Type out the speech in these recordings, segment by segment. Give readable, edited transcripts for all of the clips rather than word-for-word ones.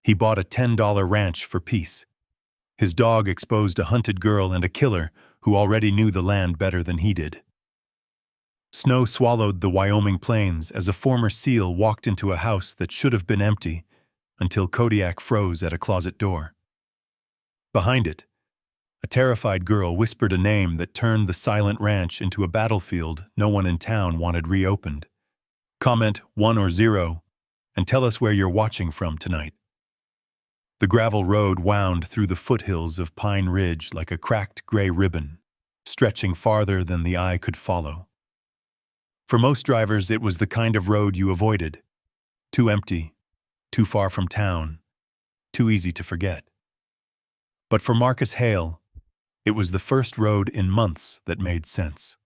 He bought a $10 ranch for peace. His dog exposed a hunted girl and a killer who already knew the land better than he did. Snow swallowed the Wyoming plains as a former SEAL walked into a house that should have been empty until Kodiak froze at a closet door. Behind it, a terrified girl whispered a name that turned the silent ranch into a battlefield no one in town wanted reopened. Comment 1 or 0 and tell us where you're watching from tonight. The gravel road wound through the foothills of Pine Ridge like a cracked gray ribbon, stretching farther than the eye could follow. For most drivers, it was the kind of road you avoided. Too empty, too far from town, too easy to forget. But for Marcus Hale, it was the first road in months that made sense.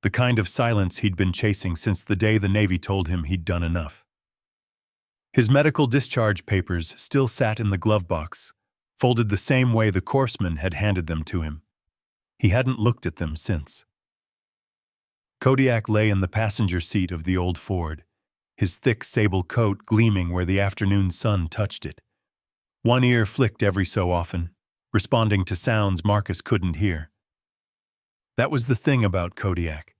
The kind of silence he'd been chasing since the day the Navy told him he'd done enough. His medical discharge papers still sat in the glove box, folded the same way the corpsman had handed them to him. He hadn't looked at them since. Kodiak lay in the passenger seat of the old Ford, his thick sable coat gleaming where the afternoon sun touched it. One ear flicked every so often, responding to sounds Marcus couldn't hear. That was the thing about Kodiak.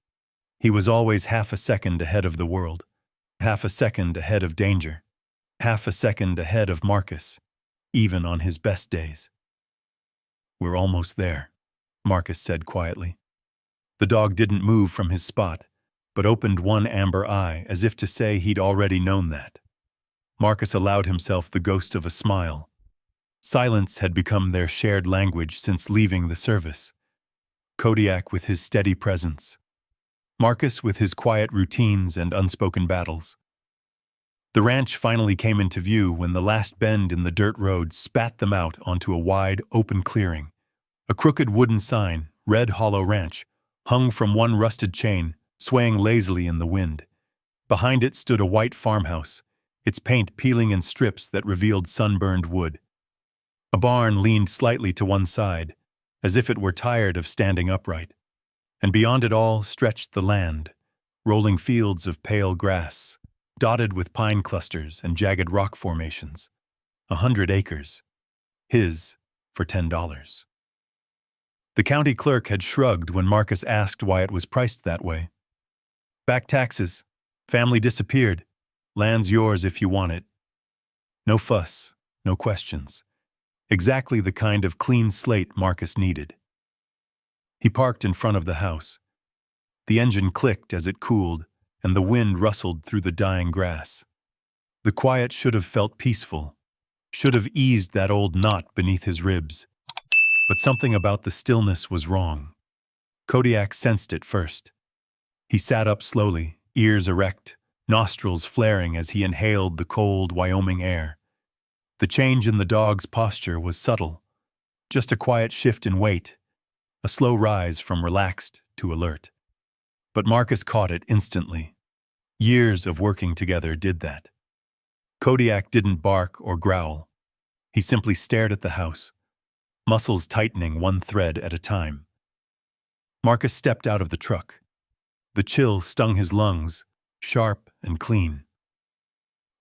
He was always half a second ahead of the world, half a second ahead of danger, half a second ahead of Marcus, even on his best days. "We're almost there," Marcus said quietly. The dog didn't move from his spot, but opened one amber eye as if to say he'd already known that. Marcus allowed himself the ghost of a smile. Silence had become their shared language since leaving the service. Kodiak with his steady presence. Marcus with his quiet routines and unspoken battles. The ranch finally came into view when the last bend in the dirt road spat them out onto a wide, open clearing. A crooked wooden sign, Red Hollow Ranch, hung from one rusted chain, swaying lazily in the wind. Behind it stood a white farmhouse, its paint peeling in strips that revealed sunburned wood. A barn leaned slightly to one side, as if it were tired of standing upright. And beyond it all stretched the land, rolling fields of pale grass, dotted with pine clusters and jagged rock formations. 100 acres. His for $10. The county clerk had shrugged when Marcus asked why it was priced that way. "Back taxes. Family disappeared. Land's yours if you want it." No fuss, no questions. Exactly the kind of clean slate Marcus needed. He parked in front of the house. The engine clicked as it cooled, and the wind rustled through the dying grass. The quiet should have felt peaceful, should have eased that old knot beneath his ribs. But something about the stillness was wrong. Kodiak sensed it first. He sat up slowly, ears erect, nostrils flaring as he inhaled the cold Wyoming air. The change in the dog's posture was subtle, just a quiet shift in weight, a slow rise from relaxed to alert. But Marcus caught it instantly. Years of working together did that. Kodiak didn't bark or growl. He simply stared at the house, muscles tightening one thread at a time. Marcus stepped out of the truck. The chill stung his lungs, sharp and clean.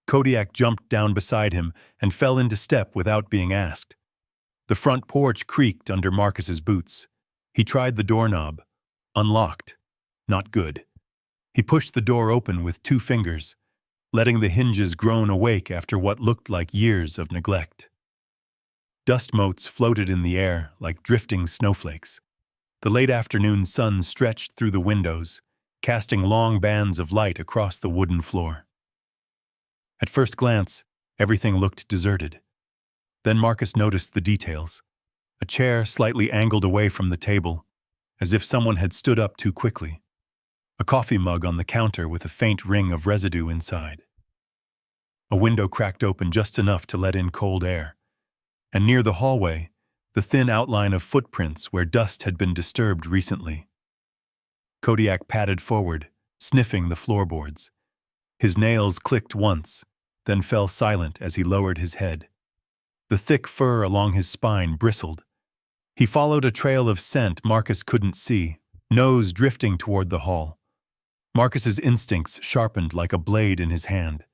Kodiak jumped down beside him and fell into step without being asked. The front porch creaked under Marcus's boots. He tried the doorknob. Unlocked. Not good. He pushed the door open with 2 fingers, letting the hinges groan awake after what looked like years of neglect. Dust motes floated in the air like drifting snowflakes. The late afternoon sun stretched through the windows, casting long bands of light across the wooden floor. At first glance, everything looked deserted. Then Marcus noticed the details. A chair slightly angled away from the table, as if someone had stood up too quickly. A coffee mug on the counter with a faint ring of residue inside. A window cracked open just enough to let in cold air. And near the hallway, the thin outline of footprints where dust had been disturbed recently. Kodiak padded forward, sniffing the floorboards. His nails clicked once, then fell silent as he lowered his head. The thick fur along his spine bristled. He followed a trail of scent Marcus couldn't see, nose drifting toward the hall. Marcus's instincts sharpened like a blade in his hand.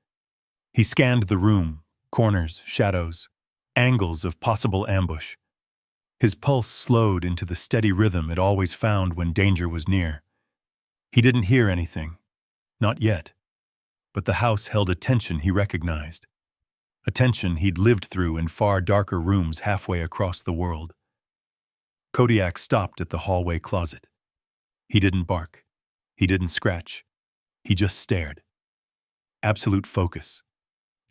He scanned the room, corners, shadows, angles of possible ambush. His pulse slowed into the steady rhythm it always found when danger was near. He didn't hear anything. Not yet. But the house held a tension he recognized. A tension he'd lived through in far darker rooms halfway across the world. Kodiak stopped at the hallway closet. He didn't bark. He didn't scratch. He just stared. Absolute focus.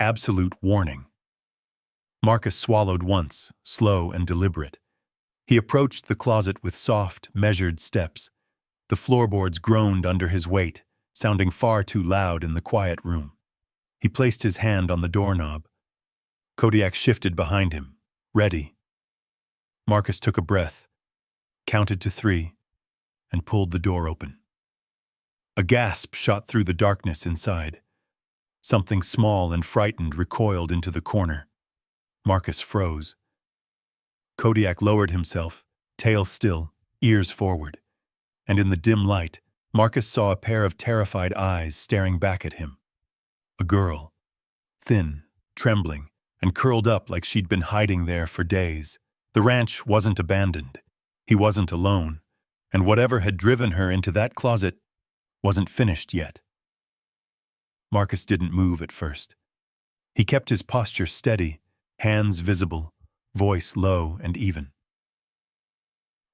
Absolute warning. Marcus swallowed once, slow and deliberate. He approached the closet with soft, measured steps. The floorboards groaned under his weight, sounding far too loud in the quiet room. He placed his hand on the doorknob. Kodiak shifted behind him, ready. Marcus took a breath, counted to 3, and pulled the door open. A gasp shot through the darkness inside. Something small and frightened recoiled into the corner. Marcus froze. Kodiak lowered himself, tail still, ears forward. And in the dim light, Marcus saw a pair of terrified eyes staring back at him. A girl, thin, trembling, and curled up like she'd been hiding there for days. The ranch wasn't abandoned. He wasn't alone, and whatever had driven her into that closet wasn't finished yet. Marcus didn't move at first. He kept his posture steady, hands visible, voice low and even.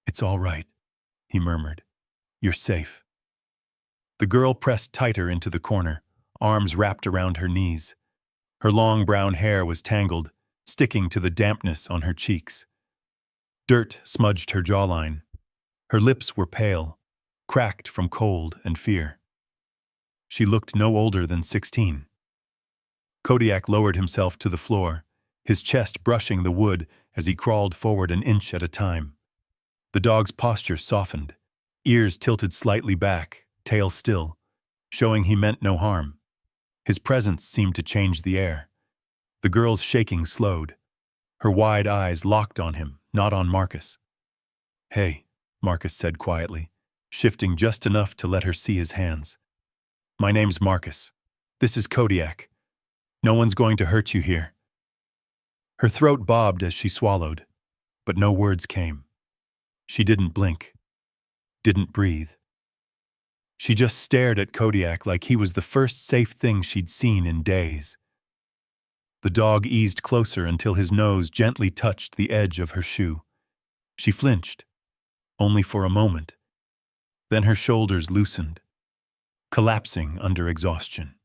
"It's all right," he murmured. "You're safe." The girl pressed tighter into the corner, arms wrapped around her knees. Her long brown hair was tangled, sticking to the dampness on her cheeks. Dirt smudged her jawline. Her lips were pale, cracked from cold and fear. She looked no older than 16. Kodiak lowered himself to the floor, his chest brushing the wood as he crawled forward an inch at a time. The dog's posture softened, ears tilted slightly back, tail still, showing he meant no harm. His presence seemed to change the air. The girl's shaking slowed. Her wide eyes locked on him, not on Marcus. "Hey," Marcus said quietly, shifting just enough to let her see his hands. "My name's Marcus. This is Kodiak. No one's going to hurt you here." Her throat bobbed as she swallowed, but no words came. She didn't blink, didn't breathe. She just stared at Kodiak like he was the first safe thing she'd seen in days. The dog eased closer until his nose gently touched the edge of her shoe. She flinched, only for a moment. Then her shoulders loosened, collapsing under exhaustion.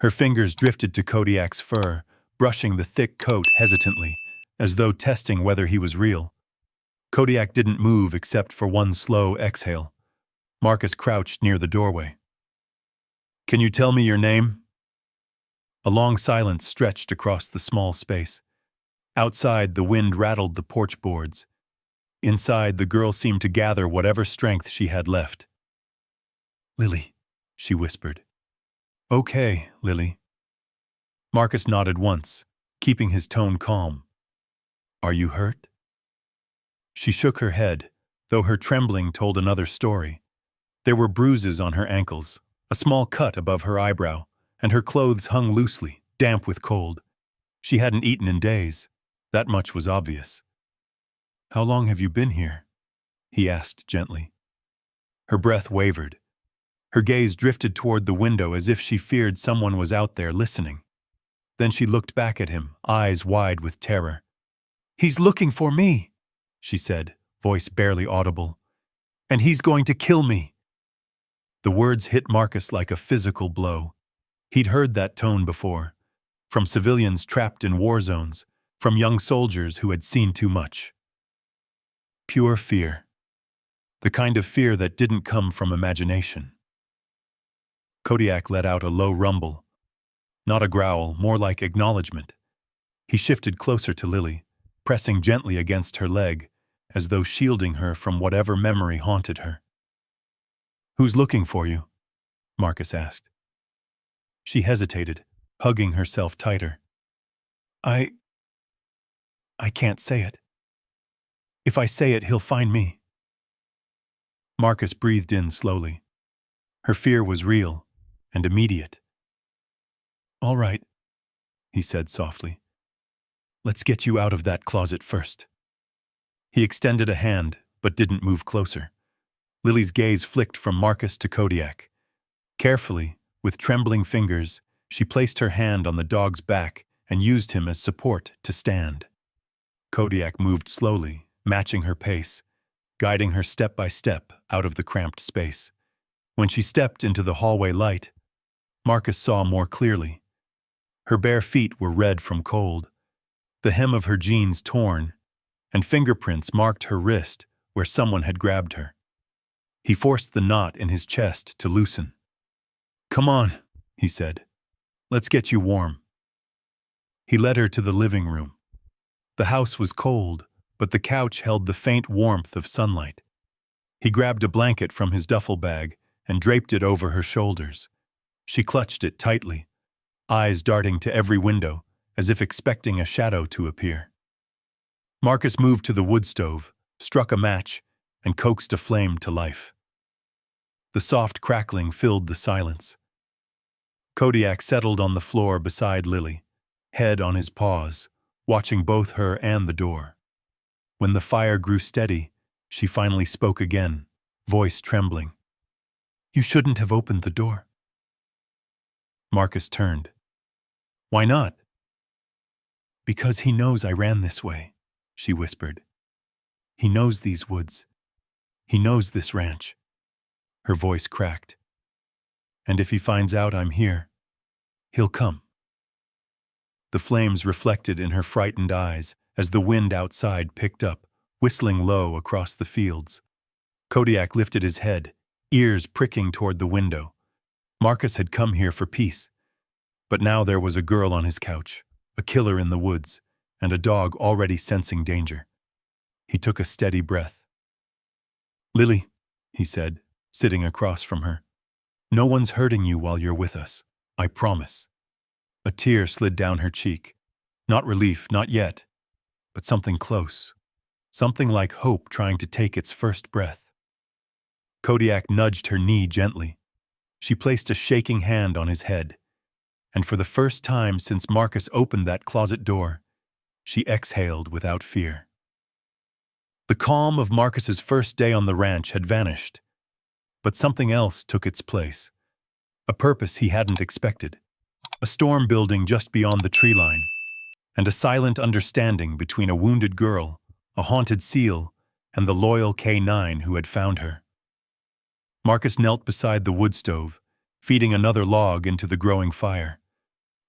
Her fingers drifted to Kodiak's fur, brushing the thick coat hesitantly, as though testing whether he was real. Kodiak didn't move except for one slow exhale. Marcus crouched near the doorway. "Can you tell me your name?" A long silence stretched across the small space. Outside, the wind rattled the porch boards. Inside, the girl seemed to gather whatever strength she had left. "Lily," she whispered. "Okay, Lily." Marcus nodded once, keeping his tone calm. "Are you hurt?" She shook her head, though her trembling told another story. There were bruises on her ankles, a small cut above her eyebrow, and her clothes hung loosely, damp with cold. She hadn't eaten in days. That much was obvious. "How long have you been here?" he asked gently. Her breath wavered. Her gaze drifted toward the window as if she feared someone was out there listening. Then she looked back at him, eyes wide with terror. "He's looking for me," she said, voice barely audible. "And he's going to kill me." The words hit Marcus like a physical blow. He'd heard that tone before, from civilians trapped in war zones, from young soldiers who had seen too much. Pure fear. The kind of fear that didn't come from imagination. Kodiak let out a low rumble. Not a growl, more like acknowledgement. He shifted closer to Lily, pressing gently against her leg, as though shielding her from whatever memory haunted her. "Who's looking for you?" Marcus asked. She hesitated, hugging herself tighter. I can't say it. If I say it, he'll find me." Marcus breathed in slowly. Her fear was real and immediate. "All right," he said softly. Let's get you out of that closet first. He extended a hand, but didn't move closer. Lily's gaze flicked from Marcus to Kodiak. Carefully, with trembling fingers, she placed her hand on the dog's back and used him as support to stand. Kodiak moved slowly, matching her pace, guiding her step by step out of the cramped space. When she stepped into the hallway light, Marcus saw more clearly. Her bare feet were red from cold, the hem of her jeans torn, and fingerprints marked her wrist where someone had grabbed her. He forced the knot in his chest to loosen. "Come on," he said. "Let's get you warm." He led her to the living room. The house was cold, but the couch held the faint warmth of sunlight. He grabbed a blanket from his duffel bag and draped it over her shoulders. She clutched it tightly, eyes darting to every window, as if expecting a shadow to appear. Marcus moved to the wood stove, struck a match, and coaxed a flame to life. The soft crackling filled the silence. Kodiak settled on the floor beside Lily, head on his paws, watching both her and the door. When the fire grew steady, she finally spoke again, voice trembling. "You shouldn't have opened the door." Marcus turned. "Why not?" "Because he knows I ran this way," she whispered. "He knows these woods. He knows this ranch." Her voice cracked. "And if he finds out I'm here, he'll come." The flames reflected in her frightened eyes as the wind outside picked up, whistling low across the fields. Kodiak lifted his head, ears pricking toward the window. Marcus had come here for peace. But now there was a girl on his couch, a killer in the woods, and a dog already sensing danger. He took a steady breath. "Lily," he said, sitting across from her, "no one's hurting you while you're with us. I promise." A tear slid down her cheek. Not relief, not yet, but something close. Something like hope trying to take its first breath. Kodiak nudged her knee gently. She placed a shaking hand on his head, and for the first time since Marcus opened that closet door, she exhaled without fear. The calm of Marcus's first day on the ranch had vanished, but something else took its place. A purpose he hadn't expected. A storm building just beyond the tree line, and a silent understanding between a wounded girl, a haunted seal, and the loyal K9 who had found her. Marcus knelt beside the wood stove, feeding another log into the growing fire.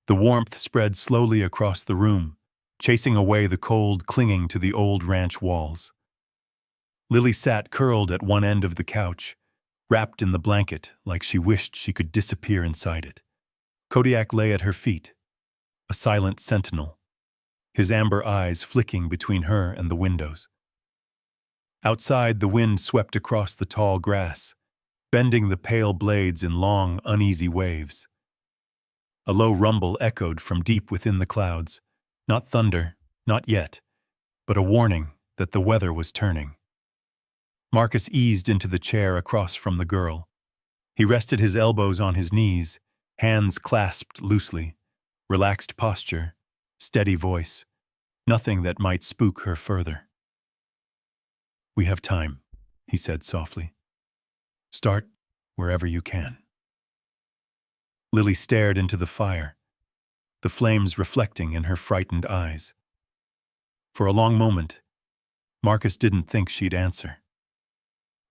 The warmth spread slowly across the room, chasing away the cold clinging to the old ranch walls. Lily sat curled at one end of the couch, wrapped in the blanket like she wished she could disappear inside it. Kodiak lay at her feet, a silent sentinel, his amber eyes flicking between her and the windows. Outside, the wind swept across the tall grass, bending the pale blades in long, uneasy waves. A low rumble echoed from deep within the clouds, not thunder, not yet, but a warning that the weather was turning. Marcus eased into the chair across from the girl. He rested his elbows on his knees, hands clasped loosely, relaxed posture, steady voice, nothing that might spook her further. "We have time," he said softly. "Start wherever you can." Lily stared into the fire, the flames reflecting in her frightened eyes. For a long moment, Marcus didn't think she'd answer.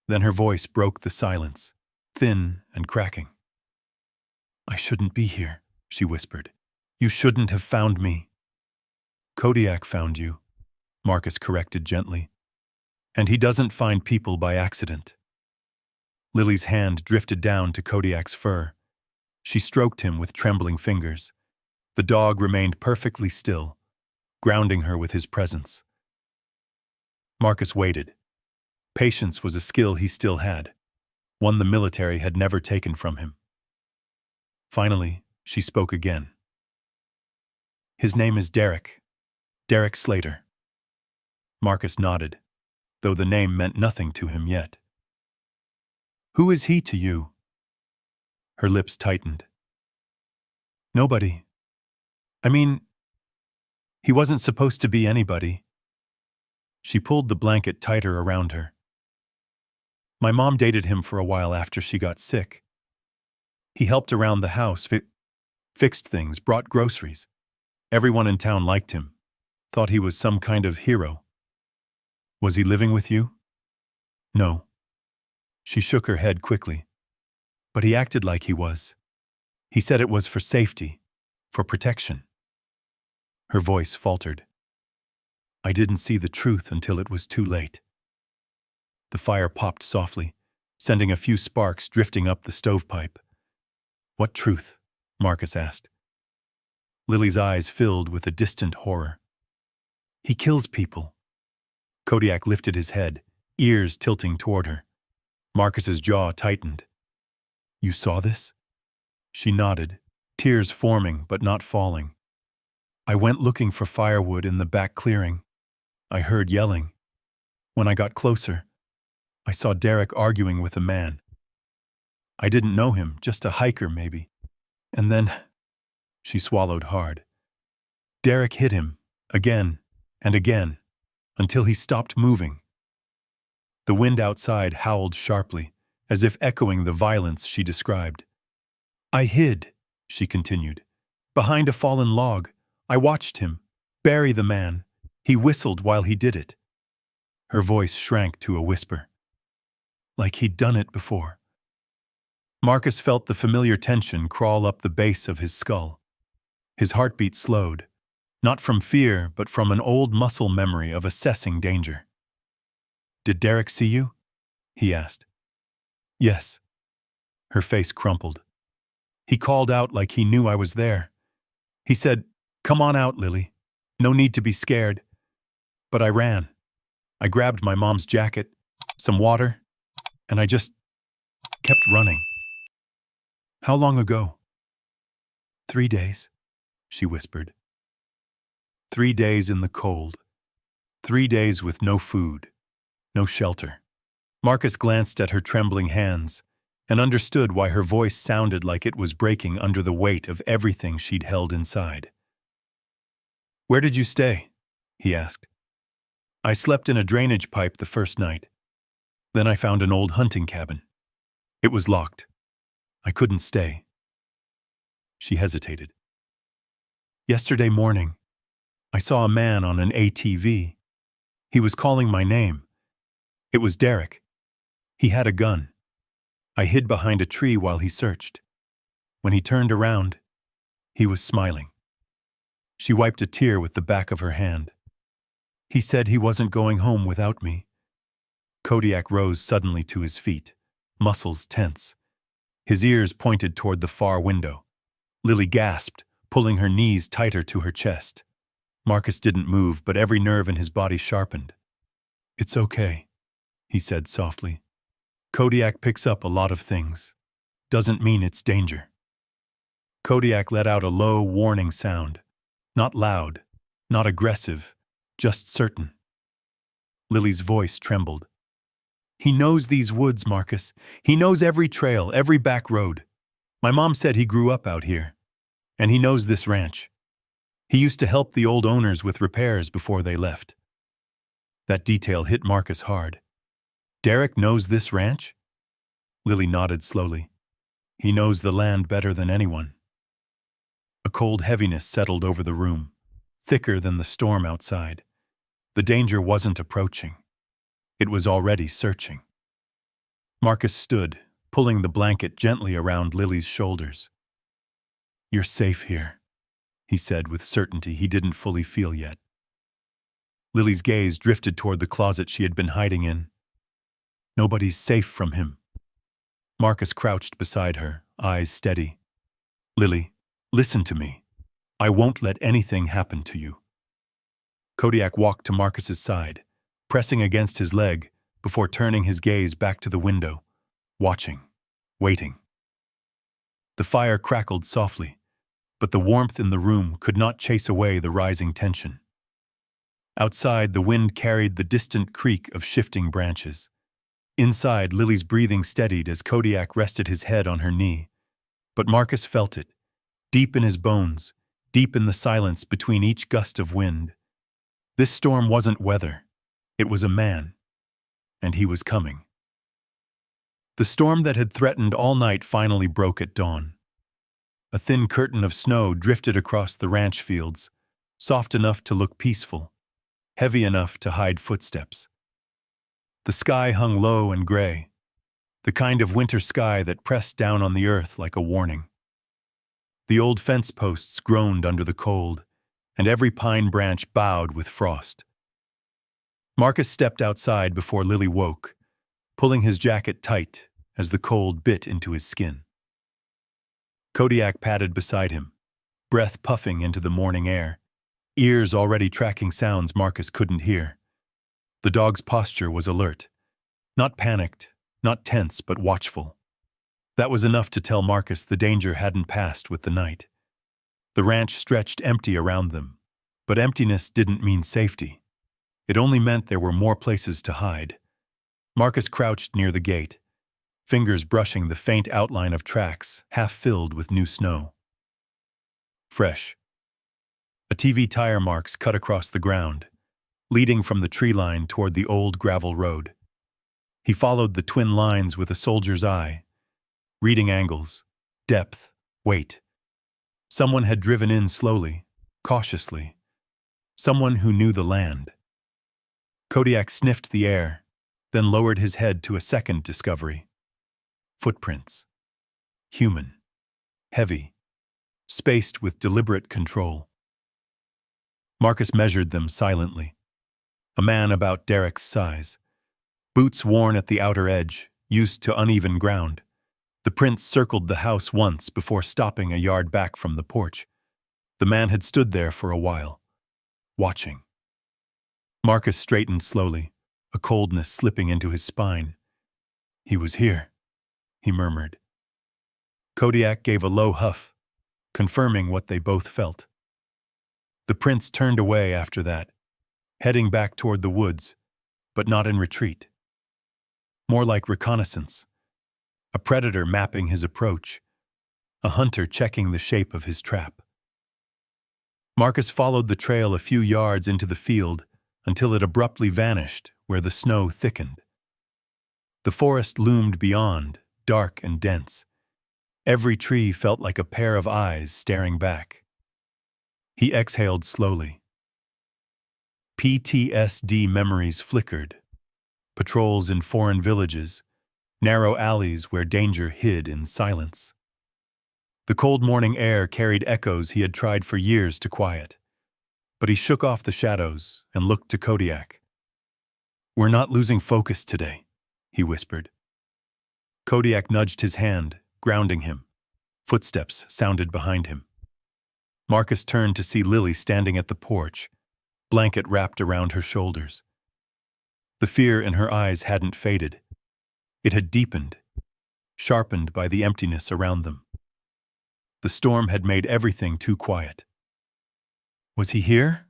Then her voice broke the silence, thin and cracking. "I shouldn't be here," she whispered. "You shouldn't have found me." "Kodiak found you," Marcus corrected gently. "And he doesn't find people by accident." Lily's hand drifted down to Kodiak's fur. She stroked him with trembling fingers. The dog remained perfectly still, grounding her with his presence. Marcus waited. Patience was a skill he still had, one the military had never taken from him. Finally, she spoke again. "His name is Derek. Derek Slater." Marcus nodded, though the name meant nothing to him yet. "Who is he to you?" Her lips tightened. "Nobody. I mean, He wasn't supposed to be anybody. She pulled the blanket tighter around her. My mom dated him for a while after she got sick. He helped around the house, fixed things, brought groceries. Everyone in town liked him, thought he was some kind of hero. Was he living with you? No. She shook her head quickly. But he acted like he was. He said it was for safety, for protection. Her voice faltered. I didn't see the truth until it was too late. The fire popped softly, sending a few sparks drifting up the stovepipe. What truth? Marcus asked. Lily's eyes filled with a distant horror. He kills people. Kodiak lifted his head, ears tilting toward her. Marcus's jaw tightened. You saw this? She nodded, tears forming but not falling. I went looking for firewood in the back clearing. I heard yelling. When I got closer, I saw Derek arguing with a man. I didn't know him, just a hiker maybe. And then, she swallowed hard. Derek hit him, again and again, until he stopped moving. The wind outside howled sharply, as if echoing the violence she described. I hid, she continued, behind a fallen log. I watched him bury the man. He whistled while he did it. Her voice shrank to a whisper. Like he'd done it before. Marcus felt the familiar tension crawl up the base of his skull. His heartbeat slowed, not from fear, but from an old muscle memory of assessing danger. Did Derek see you? He asked. Yes. Her face crumpled. He called out like he knew I was there. He said, Come on out, Lily. No need to be scared. But I ran. I grabbed my mom's jacket, some water, and I just kept running. How long ago? 3 days, she whispered. 3 days in the cold. 3 days with no food, no shelter. Marcus glanced at her trembling hands and understood why her voice sounded like it was breaking under the weight of everything she'd held inside. Where did you stay? He asked. I slept in a drainage pipe the first night. Then I found an old hunting cabin. It was locked. I couldn't stay. She hesitated. Yesterday morning, I saw a man on an ATV. He was calling my name. It was Derek. He had a gun. I hid behind a tree while he searched. When he turned around, he was smiling. She wiped a tear with the back of her hand. He said he wasn't going home without me. Kodiak rose suddenly to his feet, muscles tense. His ears pointed toward the far window. Lily gasped, pulling her knees tighter to her chest. Marcus didn't move, but every nerve in his body sharpened. It's okay, he said softly. Kodiak picks up a lot of things. Doesn't mean it's danger. Kodiak let out a low, warning sound. Not loud, not aggressive, just certain. Lily's voice trembled. He knows these woods, Marcus. He knows every trail, every back road. My mom said he grew up out here. And he knows this ranch. He used to help the old owners with repairs before they left. That detail hit Marcus hard. Derek knows this ranch? Lily nodded slowly. He knows the land better than anyone. A cold heaviness settled over the room, thicker than the storm outside. The danger wasn't approaching. It was already searching. Marcus stood, pulling the blanket gently around Lily's shoulders. You're safe here, he said with certainty he didn't fully feel yet. Lily's gaze drifted toward the closet she had been hiding in. Nobody's safe from him. Marcus crouched beside her, eyes steady. Lily, listen to me. I won't let anything happen to you. Kodiak walked to Marcus's side, pressing against his leg before turning his gaze back to the window, watching, waiting. The fire crackled softly, but the warmth in the room could not chase away the rising tension. Outside, the wind carried the distant creak of shifting branches. Inside, Lily's breathing steadied as Kodiak rested his head on her knee. But Marcus felt it, deep in his bones, deep in the silence between each gust of wind. This storm wasn't weather. It was a man. And he was coming. The storm that had threatened all night finally broke at dawn. A thin curtain of snow drifted across the ranch fields, soft enough to look peaceful, heavy enough to hide footsteps. The sky hung low and gray, the kind of winter sky that pressed down on the earth like a warning. The old fence posts groaned under the cold, and every pine branch bowed with frost. Marcus stepped outside before Lily woke, pulling his jacket tight as the cold bit into his skin. Kodiak padded beside him, breath puffing into the morning air, ears already tracking sounds Marcus couldn't hear. The dog's posture was alert, not panicked, not tense, but watchful. That was enough to tell Marcus the danger hadn't passed with the night. The ranch stretched empty around them, but emptiness didn't mean safety. It only meant there were more places to hide. Marcus crouched near the gate, fingers brushing the faint outline of tracks half filled with new snow. Fresh. A TV tire marks cut across the ground, leading from the tree line toward the old gravel road. He followed the twin lines with a soldier's eye, reading angles, depth, weight. Someone had driven in slowly, cautiously. Someone who knew the land. Kodiak sniffed the air, then lowered his head to a second discovery. Footprints. Human. Heavy. Spaced with deliberate control. Marcus measured them silently. A man about Derek's size. Boots worn at the outer edge, used to uneven ground. The prints circled the house once before stopping a yard back from the porch. The man had stood there for a while, watching. Marcus straightened slowly, a coldness slipping into his spine. He was here, he murmured. Kodiak gave a low huff, confirming what they both felt. The prince turned away after that, heading back toward the woods, but not in retreat. More like reconnaissance. A predator mapping his approach, a hunter checking the shape of his trap. Marcus followed the trail a few yards into the field until it abruptly vanished where the snow thickened. The forest loomed beyond, dark and dense. Every tree felt like a pair of eyes staring back. He exhaled slowly. PTSD memories flickered. Patrols in foreign villages, narrow alleys where danger hid in silence. The cold morning air carried echoes he had tried for years to quiet. But he shook off the shadows and looked to Kodiak. "We're not losing focus today," he whispered. Kodiak nudged his hand, grounding him. Footsteps sounded behind him. Marcus turned to see Lily standing at the porch, blanket wrapped around her shoulders. The fear in her eyes hadn't faded. It had deepened, sharpened by the emptiness around them. The storm had made everything too quiet. "Was he here?"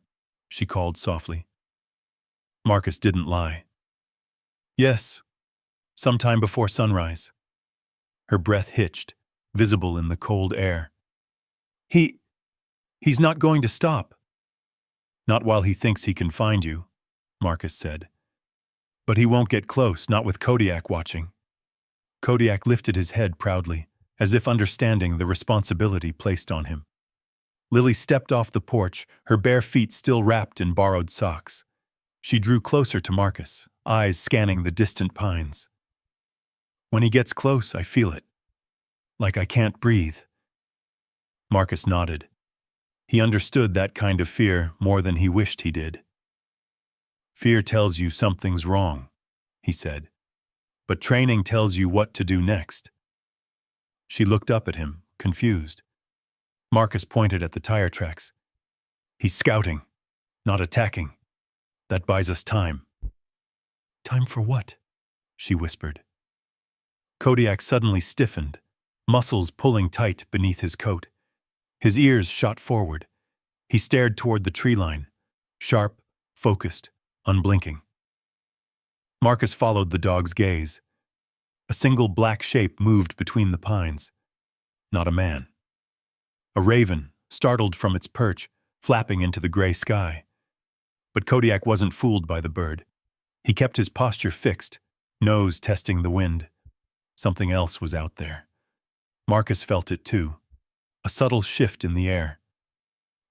she called softly. Marcus didn't lie. "Yes, sometime before sunrise." Her breath hitched, visible in the cold air. He's not going to stop." "Not while he thinks he can find you," Marcus said. "But he won't get close, not with Kodiak watching." Kodiak lifted his head proudly, as if understanding the responsibility placed on him. Lily stepped off the porch, her bare feet still wrapped in borrowed socks. She drew closer to Marcus, eyes scanning the distant pines. "When he gets close, I feel it. Like I can't breathe." Marcus nodded. He understood that kind of fear more than he wished he did. "Fear tells you something's wrong," he said. "But training tells you what to do next." She looked up at him, confused. Marcus pointed at the tire tracks. "He's scouting, not attacking. That buys us time." "Time for what?" she whispered. Kodiak suddenly stiffened, muscles pulling tight beneath his coat. His ears shot forward. He stared toward the tree line, sharp, focused, unblinking. Marcus followed the dog's gaze. A single black shape moved between the pines. Not a man. A raven, startled from its perch, flapping into the gray sky. But Kodiak wasn't fooled by the bird. He kept his posture fixed, nose testing the wind. Something else was out there. Marcus felt it too. A subtle shift in the air.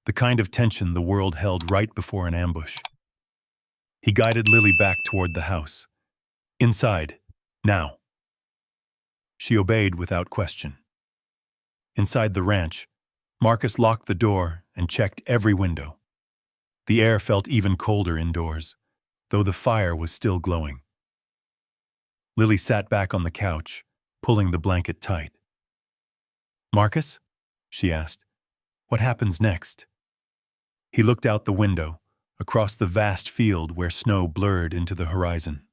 The kind of tension the world held right before an ambush. He guided Lily back toward the house. Inside, now. She obeyed without question. Inside the ranch, Marcus locked the door and checked every window. The air felt even colder indoors, though the fire was still glowing. Lily sat back on the couch, pulling the blanket tight. "Marcus?" she asked. "What happens next?" He looked out the window, across the vast field where snow blurred into the horizon.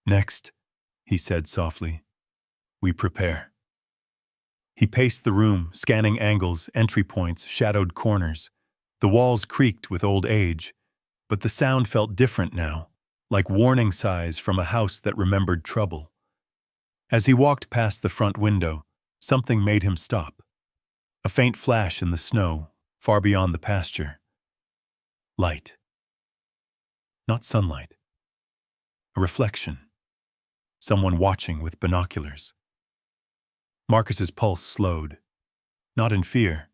"Next," he said softly, "we prepare." He paced the room, scanning angles, entry points, shadowed corners. The walls creaked with old age, but the sound felt different now, like warning sighs from a house that remembered trouble. As he walked past the front window, something made him stop. A faint flash in the snow, far beyond the pasture. Light. Not sunlight. A reflection. Someone watching with binoculars. Marcus's pulse slowed, not in fear,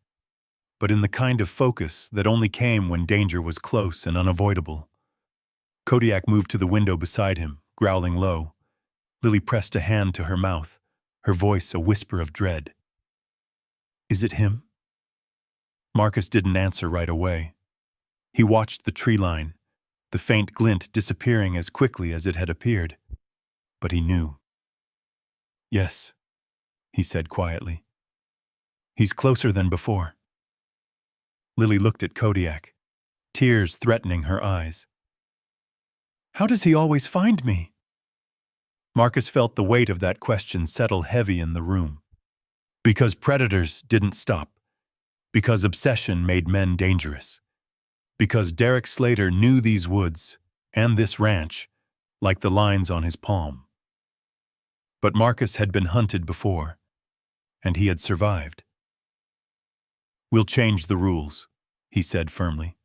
but in the kind of focus that only came when danger was close and unavoidable. Kodiak moved to the window beside him, growling low. Lily pressed a hand to her mouth, her voice a whisper of dread. "Is it him?" Marcus didn't answer right away. He watched the tree line, the faint glint disappearing as quickly as it had appeared. But he knew. "Yes," he said quietly. "He's closer than before." Lily looked at Kodiak, tears threatening her eyes. "How does he always find me?" Marcus felt the weight of that question settle heavy in the room. Because predators didn't stop. Because obsession made men dangerous. Because Derek Slater knew these woods and this ranch like the lines on his palm. But Marcus had been hunted before, and he had survived. "We'll change the rules," he said firmly.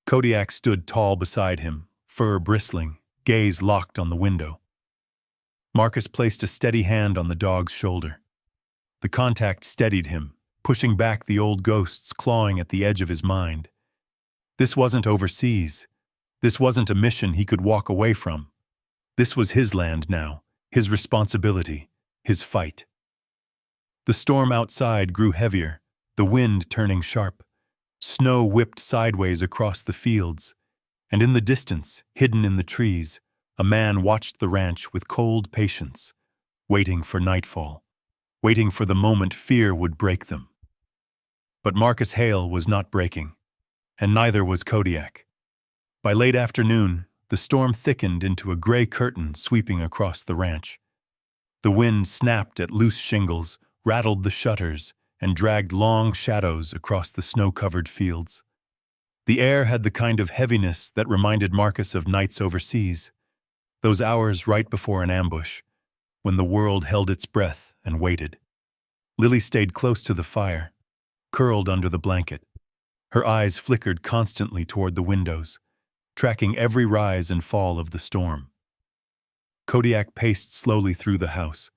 Kodiak stood tall beside him, fur bristling, gaze locked on the window. Marcus placed a steady hand on the dog's shoulder. The contact steadied him, pushing back the old ghosts clawing at the edge of his mind. This wasn't overseas. This wasn't a mission he could walk away from. This was his land now, his responsibility, his fight. The storm outside grew heavier, the wind turning sharp. Snow whipped sideways across the fields, and in the distance, hidden in the trees, a man watched the ranch with cold patience, waiting for nightfall, waiting for the moment fear would break them. But Marcus Hale was not breaking, and neither was Kodiak. By late afternoon, the storm thickened into a gray curtain sweeping across the ranch. The wind snapped at loose shingles, rattled the shutters, and dragged long shadows across the snow-covered fields. The air had the kind of heaviness that reminded Marcus of nights overseas, those hours right before an ambush, when the world held its breath and waited. Lily stayed close to the fire, curled under the blanket. Her eyes flickered constantly toward the windows, tracking every rise and fall of the storm. Kodiak paced slowly through the house,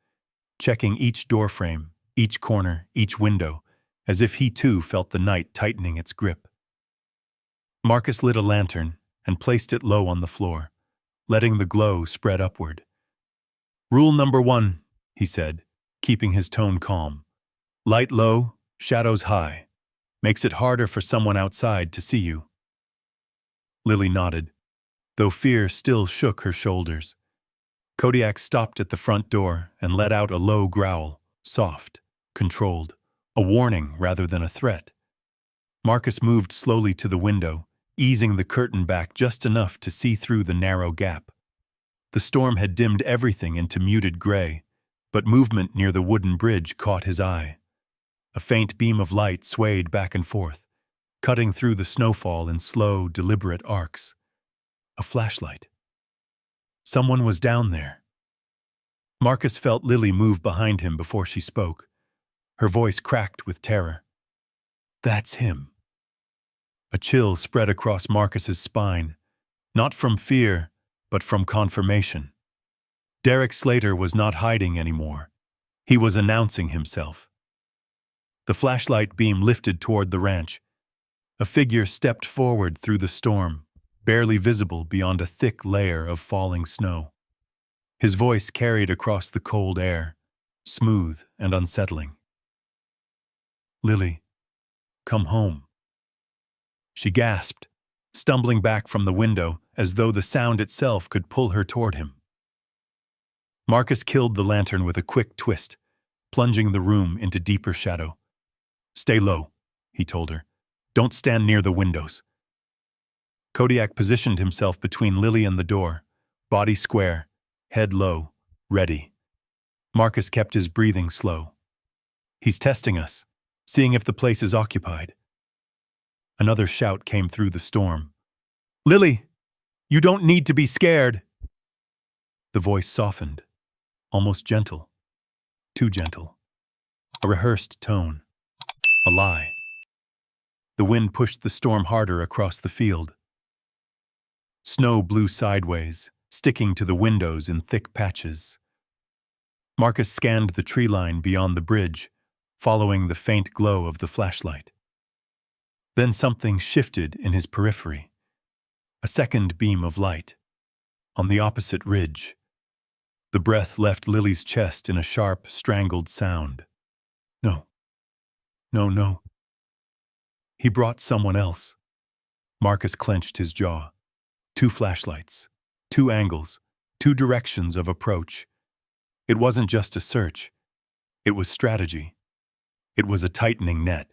checking each doorframe, each corner, each window, as if he too felt the night tightening its grip. Marcus lit a lantern and placed it low on the floor, letting the glow spread upward. "Rule number 1, he said, keeping his tone calm. "Light low, shadows high. Makes it harder for someone outside to see you." Lily nodded, though fear still shook her shoulders. Kodiak stopped at the front door and let out a low growl, soft, controlled, a warning rather than a threat. Marcus moved slowly to the window, easing the curtain back just enough to see through the narrow gap. The storm had dimmed everything into muted gray, but movement near the wooden bridge caught his eye. A faint beam of light swayed back and forth, cutting through the snowfall in slow, deliberate arcs. A flashlight. Someone was down there. Marcus felt Lily move behind him before she spoke. Her voice cracked with terror. That's him. A chill spread across Marcus's spine, not from fear, but from confirmation. Derek Slater was not hiding anymore. He was announcing himself. The flashlight beam lifted toward the ranch. A figure stepped forward through the storm, barely visible beyond a thick layer of falling snow. His voice carried across the cold air, smooth and unsettling. "Lily, come home." She gasped, stumbling back from the window as though the sound itself could pull her toward him. Marcus killed the lantern with a quick twist, plunging the room into deeper shadow. "Stay low," he told her. "Don't stand near the windows." Kodiak positioned himself between Lily and the door, body square, head low, ready. Marcus kept his breathing slow. "He's testing us, seeing if the place is occupied." Another shout came through the storm. "Lily, you don't need to be scared." The voice softened, almost gentle. Too gentle. A rehearsed tone. A lie. The wind pushed the storm harder across the field. Snow blew sideways, sticking to the windows in thick patches. Marcus scanned the tree line beyond the bridge, following the faint glow of the flashlight. Then something shifted in his periphery. A second beam of light. On the opposite ridge. The breath left Lily's chest in a sharp, strangled sound. No. No, no. He brought someone else. Marcus clenched his jaw. 2 flashlights. 2 angles. 2 directions of approach. It wasn't just a search. It was strategy. It was a tightening net.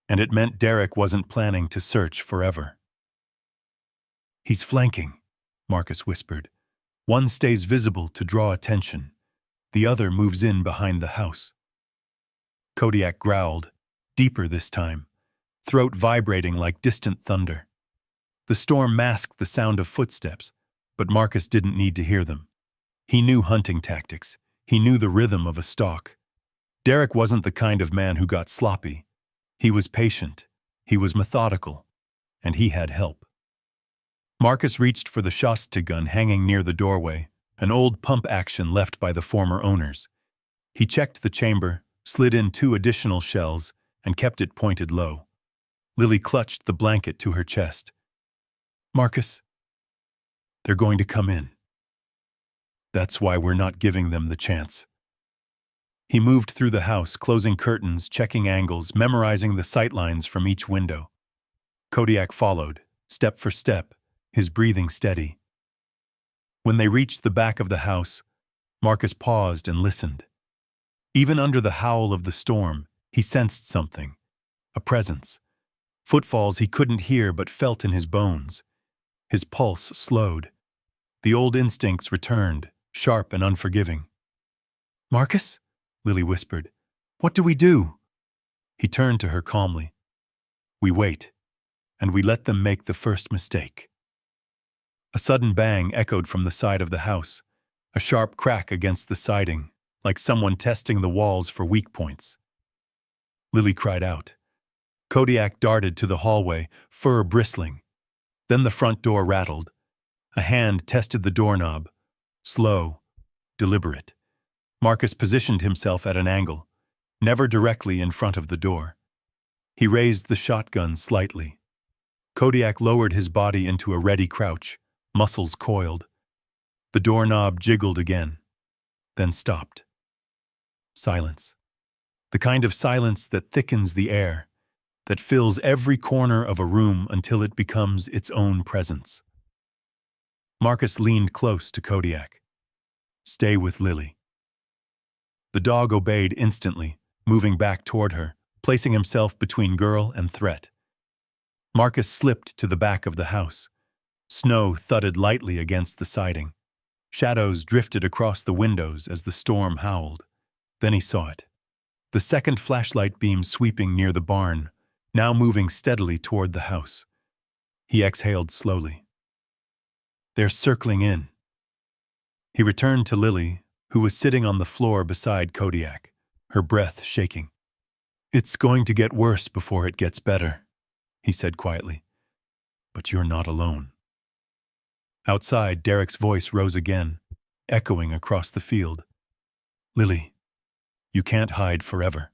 And it meant Derek wasn't planning to search forever. "He's flanking," Marcus whispered. "One stays visible to draw attention. The other moves in behind the house." Kodiak growled, deeper this time, throat vibrating like distant thunder. The storm masked the sound of footsteps, but Marcus didn't need to hear them. He knew hunting tactics. He knew the rhythm of a stalk. Derek wasn't the kind of man who got sloppy. He was patient, he was methodical, and he had help. Marcus reached for the shotgun hanging near the doorway, an old pump action left by the former owners. He checked the chamber, slid in 2 additional shells, and kept it pointed low. Lily clutched the blanket to her chest. "Marcus, they're going to come in. That's why we're not giving them the chance." He moved through the house, closing curtains, checking angles, memorizing the sightlines from each window. Kodiak followed, step for step, his breathing steady. When they reached the back of the house, Marcus paused and listened. Even under the howl of the storm, he sensed something, a presence. Footfalls he couldn't hear but felt in his bones. His pulse slowed. The old instincts returned, sharp and unforgiving. "Marcus?" Lily whispered. "What do we do?" He turned to her calmly. "We wait, and we let them make the first mistake." A sudden bang echoed from the side of the house, a sharp crack against the siding, like someone testing the walls for weak points. Lily cried out. Kodiak darted to the hallway, fur bristling. Then the front door rattled. A hand tested the doorknob. Slow, deliberate. Marcus positioned himself at an angle, never directly in front of the door. He raised the shotgun slightly. Kodiak lowered his body into a ready crouch, muscles coiled. The doorknob jiggled again, then stopped. Silence. The kind of silence that thickens the air, that fills every corner of a room until it becomes its own presence. Marcus leaned close to Kodiak. "Stay with Lily." The dog obeyed instantly, moving back toward her, placing himself between girl and threat. Marcus slipped to the back of the house. Snow thudded lightly against the siding. Shadows drifted across the windows as the storm howled. Then he saw it. The second flashlight beam sweeping near the barn, now moving steadily toward the house. He exhaled slowly. "They're circling in." He returned to Lily, who was sitting on the floor beside Kodiak, her breath shaking. It's going to get worse before it gets better, he said quietly. But you're not alone. Outside, Derek's voice rose again, echoing across the field. Lily, you can't hide forever.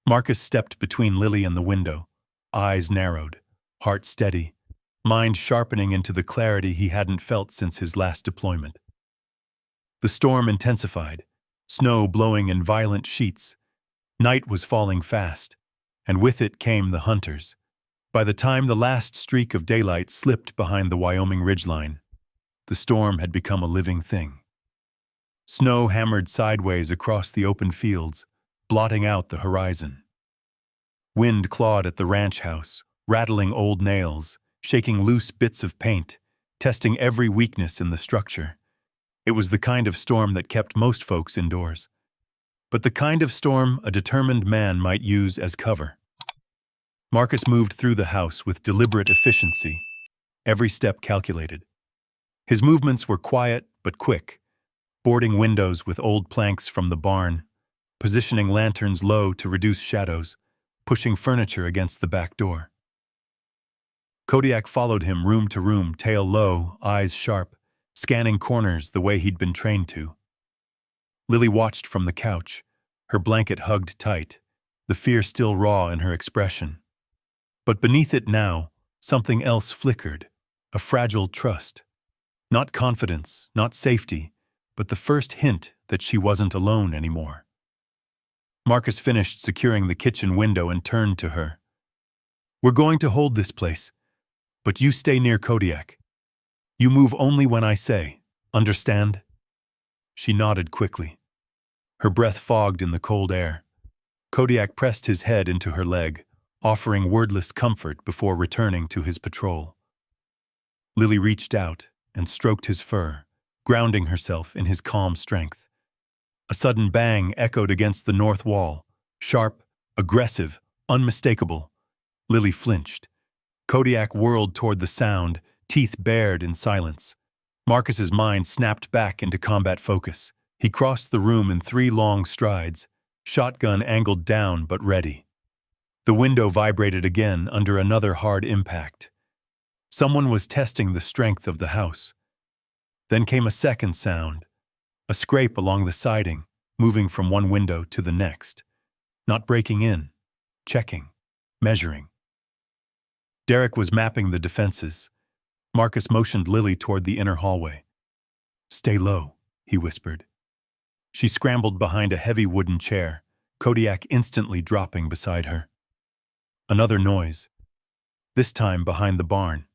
Marcus stepped between Lily and the window, eyes narrowed, heart steady, mind sharpening into the clarity he hadn't felt since his last deployment. The storm intensified, snow blowing in violent sheets. Night was falling fast, and with it came the hunters. By the time the last streak of daylight slipped behind the Wyoming ridgeline, the storm had become a living thing. Snow hammered sideways across the open fields, blotting out the horizon. Wind clawed at the ranch house, rattling old nails, shaking loose bits of paint, testing every weakness in the structure. It was the kind of storm that kept most folks indoors, but the kind of storm a determined man might use as cover. Marcus moved through the house with deliberate efficiency, every step calculated. His movements were quiet but quick, boarding windows with old planks from the barn, positioning lanterns low to reduce shadows, pushing furniture against the back door. Kodiak followed him room to room, tail low, eyes sharp, scanning corners the way he'd been trained to. Lily watched from the couch, her blanket hugged tight, the fear still raw in her expression. But beneath it now, something else flickered, a fragile trust. Not confidence, not safety, but the first hint that she wasn't alone anymore. Marcus finished securing the kitchen window and turned to her. We're going to hold this place, but you stay near Kodiak. You move only when I say, understand? She nodded quickly. Her breath fogged in the cold air. Kodiak pressed his head into her leg, offering wordless comfort before returning to his patrol. Lily reached out and stroked his fur, grounding herself in his calm strength. A sudden bang echoed against the north wall, sharp, aggressive, unmistakable. Lily flinched. Kodiak whirled toward the sound, teeth bared in silence. Marcus's mind snapped back into combat focus. He crossed the room in 3 long strides, shotgun angled down but ready. The window vibrated again under another hard impact. Someone was testing the strength of the house. Then came a second sound, a scrape along the siding, moving from one window to the next. Not breaking in, checking, measuring. Derek was mapping the defenses. Marcus motioned Lily toward the inner hallway. Stay low, he whispered. She scrambled behind a heavy wooden chair, Kodiak instantly dropping beside her. Another noise, this time behind the barn.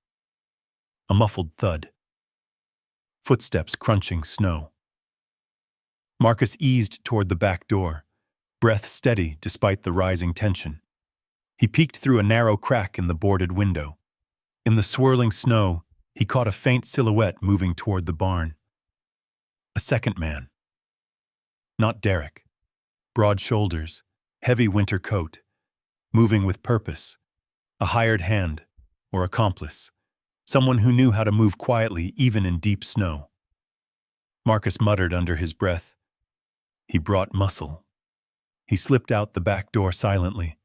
A muffled thud. Footsteps crunching snow. Marcus eased toward the back door, breath steady despite the rising tension. He peeked through a narrow crack in the boarded window. In the swirling snow, he caught a faint silhouette moving toward the barn. A second man. Not Derek. Broad shoulders, heavy winter coat, moving with purpose. A hired hand, or accomplice. Someone who knew how to move quietly even in deep snow. Marcus muttered under his breath. He brought muscle. He slipped out the back door silently,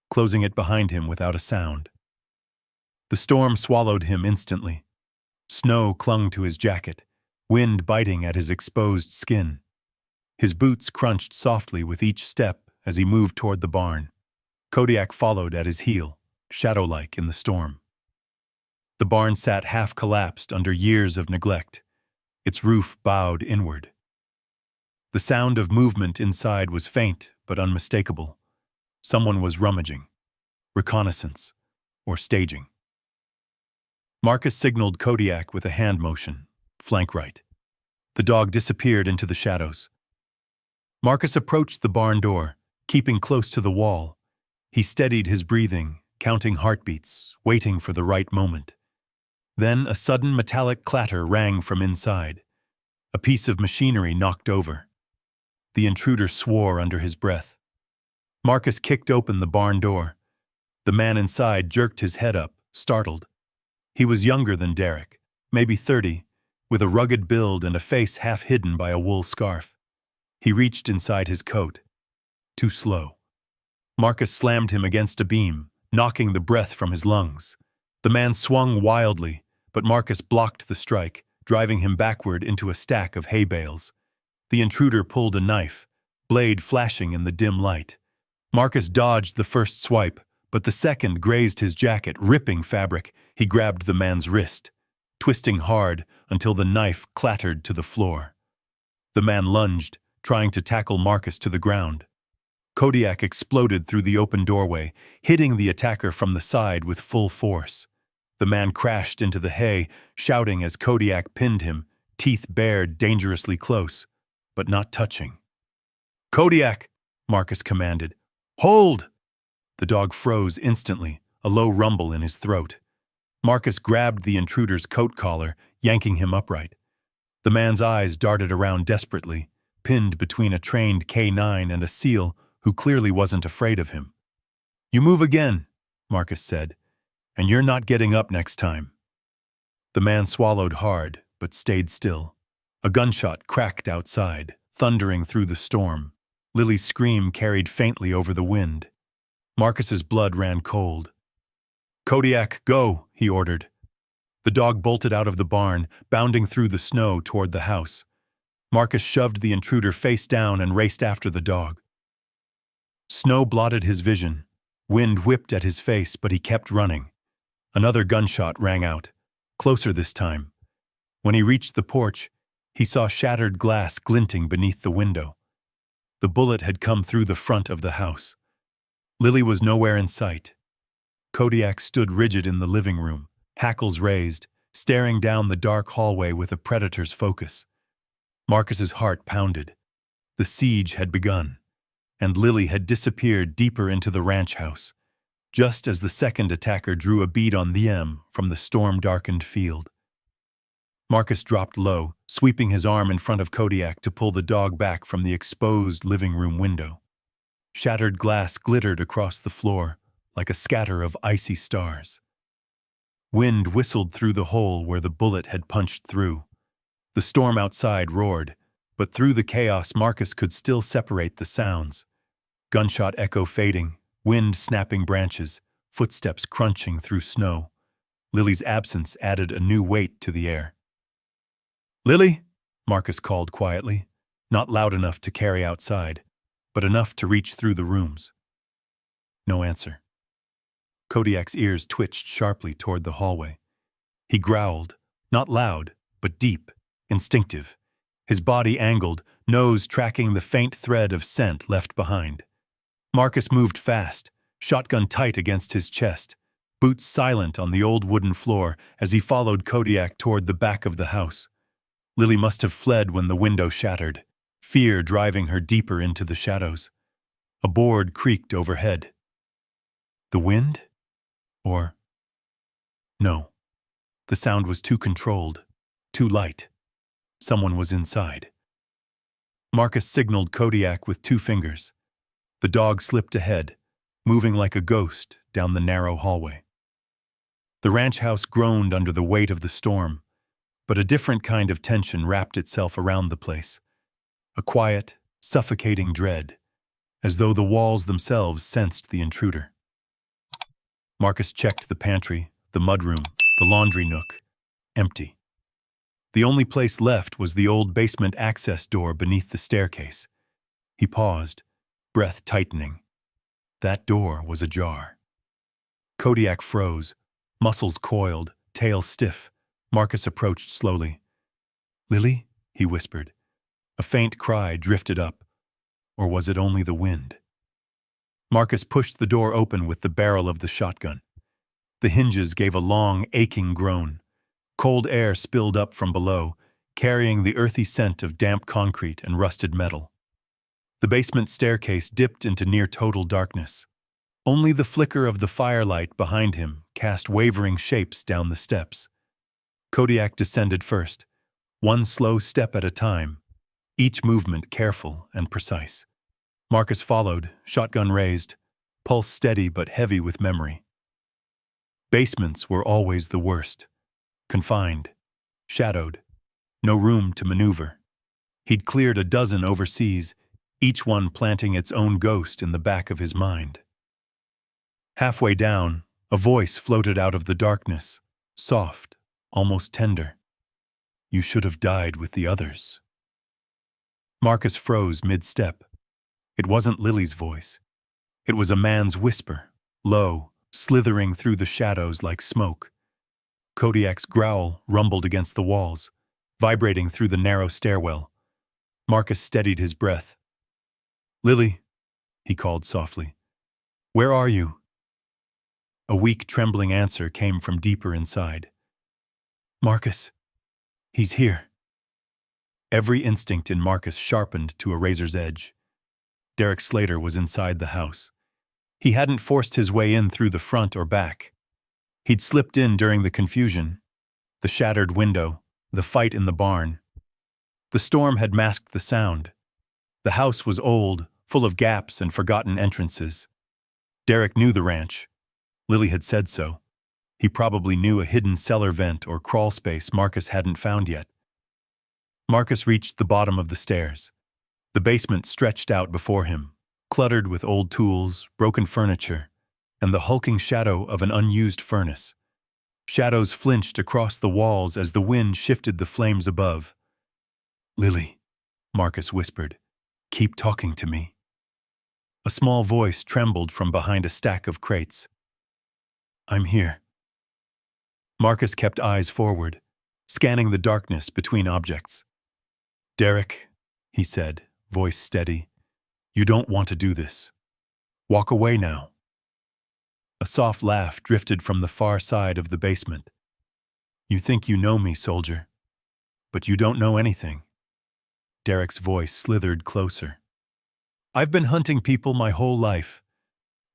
closing it behind him without a sound. The storm swallowed him instantly. Snow clung to his jacket, wind biting at his exposed skin. His boots crunched softly with each step as he moved toward the barn. Kodiak followed at his heel, shadow-like in the storm. The barn sat half-collapsed under years of neglect, its roof bowed inward. The sound of movement inside was faint but unmistakable. Someone was rummaging, reconnaissance, or staging. Marcus signaled Kodiak with a hand motion, flank right. The dog disappeared into the shadows. Marcus approached the barn door, keeping close to the wall. He steadied his breathing, counting heartbeats, waiting for the right moment. Then a sudden metallic clatter rang from inside. A piece of machinery knocked over. The intruder swore under his breath. Marcus kicked open the barn door. The man inside jerked his head up, startled. He was younger than Derek, maybe 30, with a rugged build and a face half hidden by a wool scarf. He reached inside his coat. Too slow. Marcus slammed him against a beam, knocking the breath from his lungs. The man swung wildly, but Marcus blocked the strike, driving him backward into a stack of hay bales. The intruder pulled a knife, blade flashing in the dim light. Marcus dodged the first swipe, but the second grazed his jacket, ripping fabric. He grabbed the man's wrist, twisting hard until the knife clattered to the floor. The man lunged, trying to tackle Marcus to the ground. Kodiak exploded through the open doorway, hitting the attacker from the side with full force. The man crashed into the hay, shouting as Kodiak pinned him, teeth bared dangerously close, but not touching. "Kodiak!" Marcus commanded. "Hold!" The dog froze instantly, a low rumble in his throat. Marcus grabbed the intruder's coat collar, yanking him upright. The man's eyes darted around desperately, pinned between a trained K9 and a SEAL who clearly wasn't afraid of him. "You move again," Marcus said, "and you're not getting up next time." The man swallowed hard, but stayed still. A gunshot cracked outside, thundering through the storm. Lily's scream carried faintly over the wind. Marcus's blood ran cold. "Kodiak, go," he ordered. The dog bolted out of the barn, bounding through the snow toward the house. Marcus shoved the intruder face down and raced after the dog. Snow blotted his vision. Wind whipped at his face, but he kept running. Another gunshot rang out, closer this time. When he reached the porch, he saw shattered glass glinting beneath the window. The bullet had come through the front of the house. Lily was nowhere in sight. Kodiak stood rigid in the living room, hackles raised, staring down the dark hallway with a predator's focus. Marcus's heart pounded. The siege had begun, and Lily had disappeared deeper into the ranch house, just as the second attacker drew a bead on the M from the storm-darkened field. Marcus dropped low, sweeping his arm in front of Kodiak to pull the dog back from the exposed living room window. Shattered glass glittered across the floor like a scatter of icy stars. Wind whistled through the hole where the bullet had punched through. The storm outside roared, but through the chaos Marcus could still separate the sounds. Gunshot echo fading, wind snapping branches, footsteps crunching through snow. Lily's absence added a new weight to the air. "Lily?" Marcus called quietly, not loud enough to carry outside, but enough to reach through the rooms. No answer. Kodiak's ears twitched sharply toward the hallway. He growled, not loud, but deep, instinctive. His body angled, nose tracking the faint thread of scent left behind. Marcus moved fast, shotgun tight against his chest, boots silent on the old wooden floor as he followed Kodiak toward the back of the house. Lily must have fled when the window shattered, fear driving her deeper into the shadows. A board creaked overhead. The wind? Or... No. The sound was too controlled, too light. Someone was inside. Marcus signaled Kodiak with 2 fingers. The dog slipped ahead, moving like a ghost down the narrow hallway. The ranch house groaned under the weight of the storm, but a different kind of tension wrapped itself around the place. A quiet, suffocating dread, as though the walls themselves sensed the intruder. Marcus checked the pantry, the mudroom, the laundry nook. Empty. The only place left was the old basement access door beneath the staircase. He paused, breath tightening. That door was ajar. Kodiak froze, muscles coiled, tail stiff. Marcus approached slowly. "Lily?" he whispered. A faint cry drifted up. Or was it only the wind? Marcus pushed the door open with the barrel of the shotgun. The hinges gave a long, aching groan. Cold air spilled up from below, carrying the earthy scent of damp concrete and rusted metal. The basement staircase dipped into near-total darkness. Only the flicker of the firelight behind him cast wavering shapes down the steps. Kodiak descended first, one slow step at a time, each movement careful and precise. Marcus followed, shotgun raised, pulse steady but heavy with memory. Basements were always the worst. Confined, shadowed, no room to maneuver. He'd cleared a dozen overseas, each one planting its own ghost in the back of his mind. Halfway down, a voice floated out of the darkness, soft, almost tender. You should have died with the others. Marcus froze mid-step. It wasn't Lily's voice. It was a man's whisper, low, slithering through the shadows like smoke. Kodiak's growl rumbled against the walls, vibrating through the narrow stairwell. Marcus steadied his breath. Lily, he called softly. Where are you? A weak, trembling answer came from deeper inside. Marcus, he's here. Every instinct in Marcus sharpened to a razor's edge. Derek Slater was inside the house. He hadn't forced his way in through the front or back. He'd slipped in during the confusion, the shattered window, the fight in the barn. The storm had masked the sound. The house was old, full of gaps and forgotten entrances. Derek knew the ranch. Lily had said so. He probably knew a hidden cellar vent or crawl space Marcus hadn't found yet. Marcus reached the bottom of the stairs. The basement stretched out before him, cluttered with old tools, broken furniture, and the hulking shadow of an unused furnace. Shadows flinched across the walls as the wind shifted the flames above. Lily, Marcus whispered, keep talking to me. A small voice trembled from behind a stack of crates. I'm here. Marcus kept eyes forward, scanning the darkness between objects. Derek, he said, voice steady, you don't want to do this. Walk away now. A soft laugh drifted from the far side of the basement. You think you know me, soldier, but you don't know anything. Derek's voice slithered closer. I've been hunting people my whole life.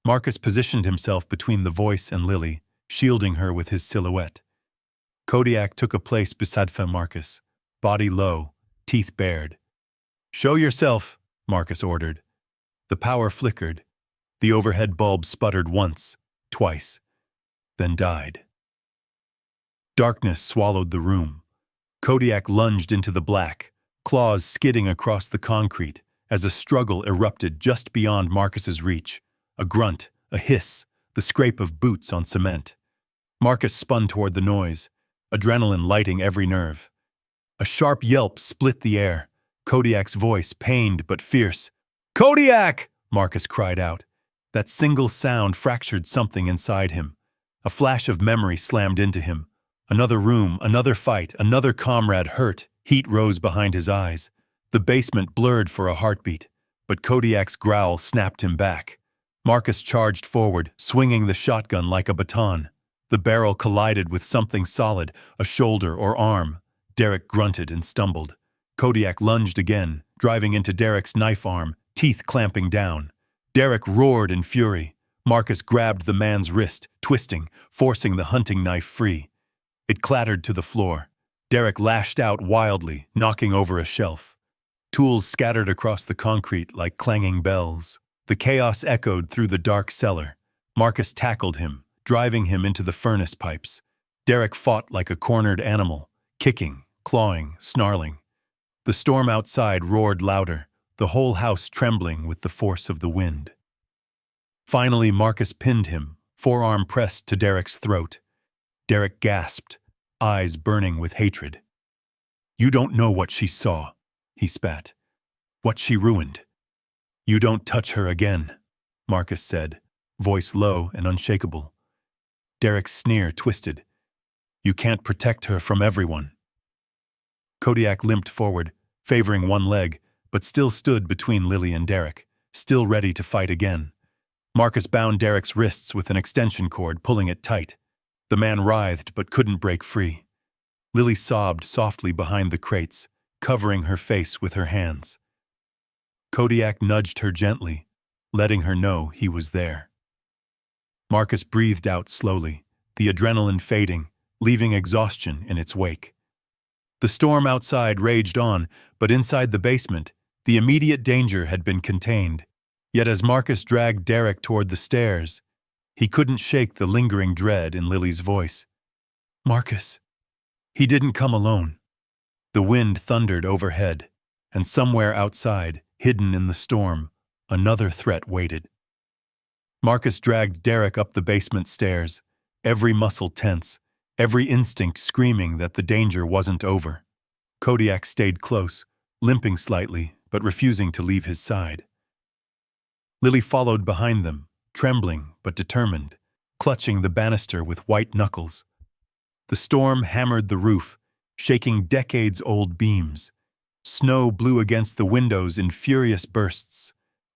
Marcus positioned himself between the voice and Lily, shielding her with his silhouette. Kodiak took a place beside Marcus, body low, teeth bared. Show yourself, Marcus ordered. The power flickered. The overhead bulb sputtered once, twice, then died. Darkness swallowed the room. Kodiak lunged into the black, claws skidding across the concrete as a struggle erupted just beyond Marcus's reach. A grunt, a hiss, the scrape of boots on cement. Marcus spun toward the noise, adrenaline lighting every nerve. A sharp yelp split the air, Kodiak's voice pained but fierce. Kodiak! Marcus cried out. That single sound fractured something inside him. A flash of memory slammed into him. Another room, another fight, another comrade hurt. Heat rose behind his eyes. The basement blurred for a heartbeat, but Kodiak's growl snapped him back. Marcus charged forward, swinging the shotgun like a baton. The barrel collided with something solid, a shoulder or arm. Derek grunted and stumbled. Kodiak lunged again, driving into Derek's knife arm, teeth clamping down. Derek roared in fury. Marcus grabbed the man's wrist, twisting, forcing the hunting knife free. It clattered to the floor. Derek lashed out wildly, knocking over a shelf. Tools scattered across the concrete like clanging bells. The chaos echoed through the dark cellar. Marcus tackled him, driving him into the furnace pipes. Derek fought like a cornered animal, kicking, clawing, snarling. The storm outside roared louder, the whole house trembling with the force of the wind. Finally, Marcus pinned him, forearm pressed to Derek's throat. Derek gasped, eyes burning with hatred. You don't know what she saw, he spat. What she ruined. You don't touch her again, Marcus said, voice low and unshakable. Derek's sneer twisted. You can't protect her from everyone. Kodiak limped forward, favoring one leg, but still stood between Lily and Derek, still ready to fight again. Marcus bound Derek's wrists with an extension cord, pulling it tight. The man writhed but couldn't break free. Lily sobbed softly behind the crates, covering her face with her hands. Kodiak nudged her gently, letting her know he was there. Marcus breathed out slowly, the adrenaline fading, leaving exhaustion in its wake. The storm outside raged on, but inside the basement, the immediate danger had been contained. Yet as Marcus dragged Derek toward the stairs, he couldn't shake the lingering dread in Lily's voice. Marcus. He didn't come alone. The wind thundered overhead, and somewhere outside, hidden in the storm, another threat waited. Marcus dragged Derek up the basement stairs, every muscle tense, every instinct screaming that the danger wasn't over. Kodiak stayed close, limping slightly, but refusing to leave his side. Lily followed behind them, trembling but determined, clutching the banister with white knuckles. The storm hammered the roof, shaking decades-old beams. Snow blew against the windows in furious bursts,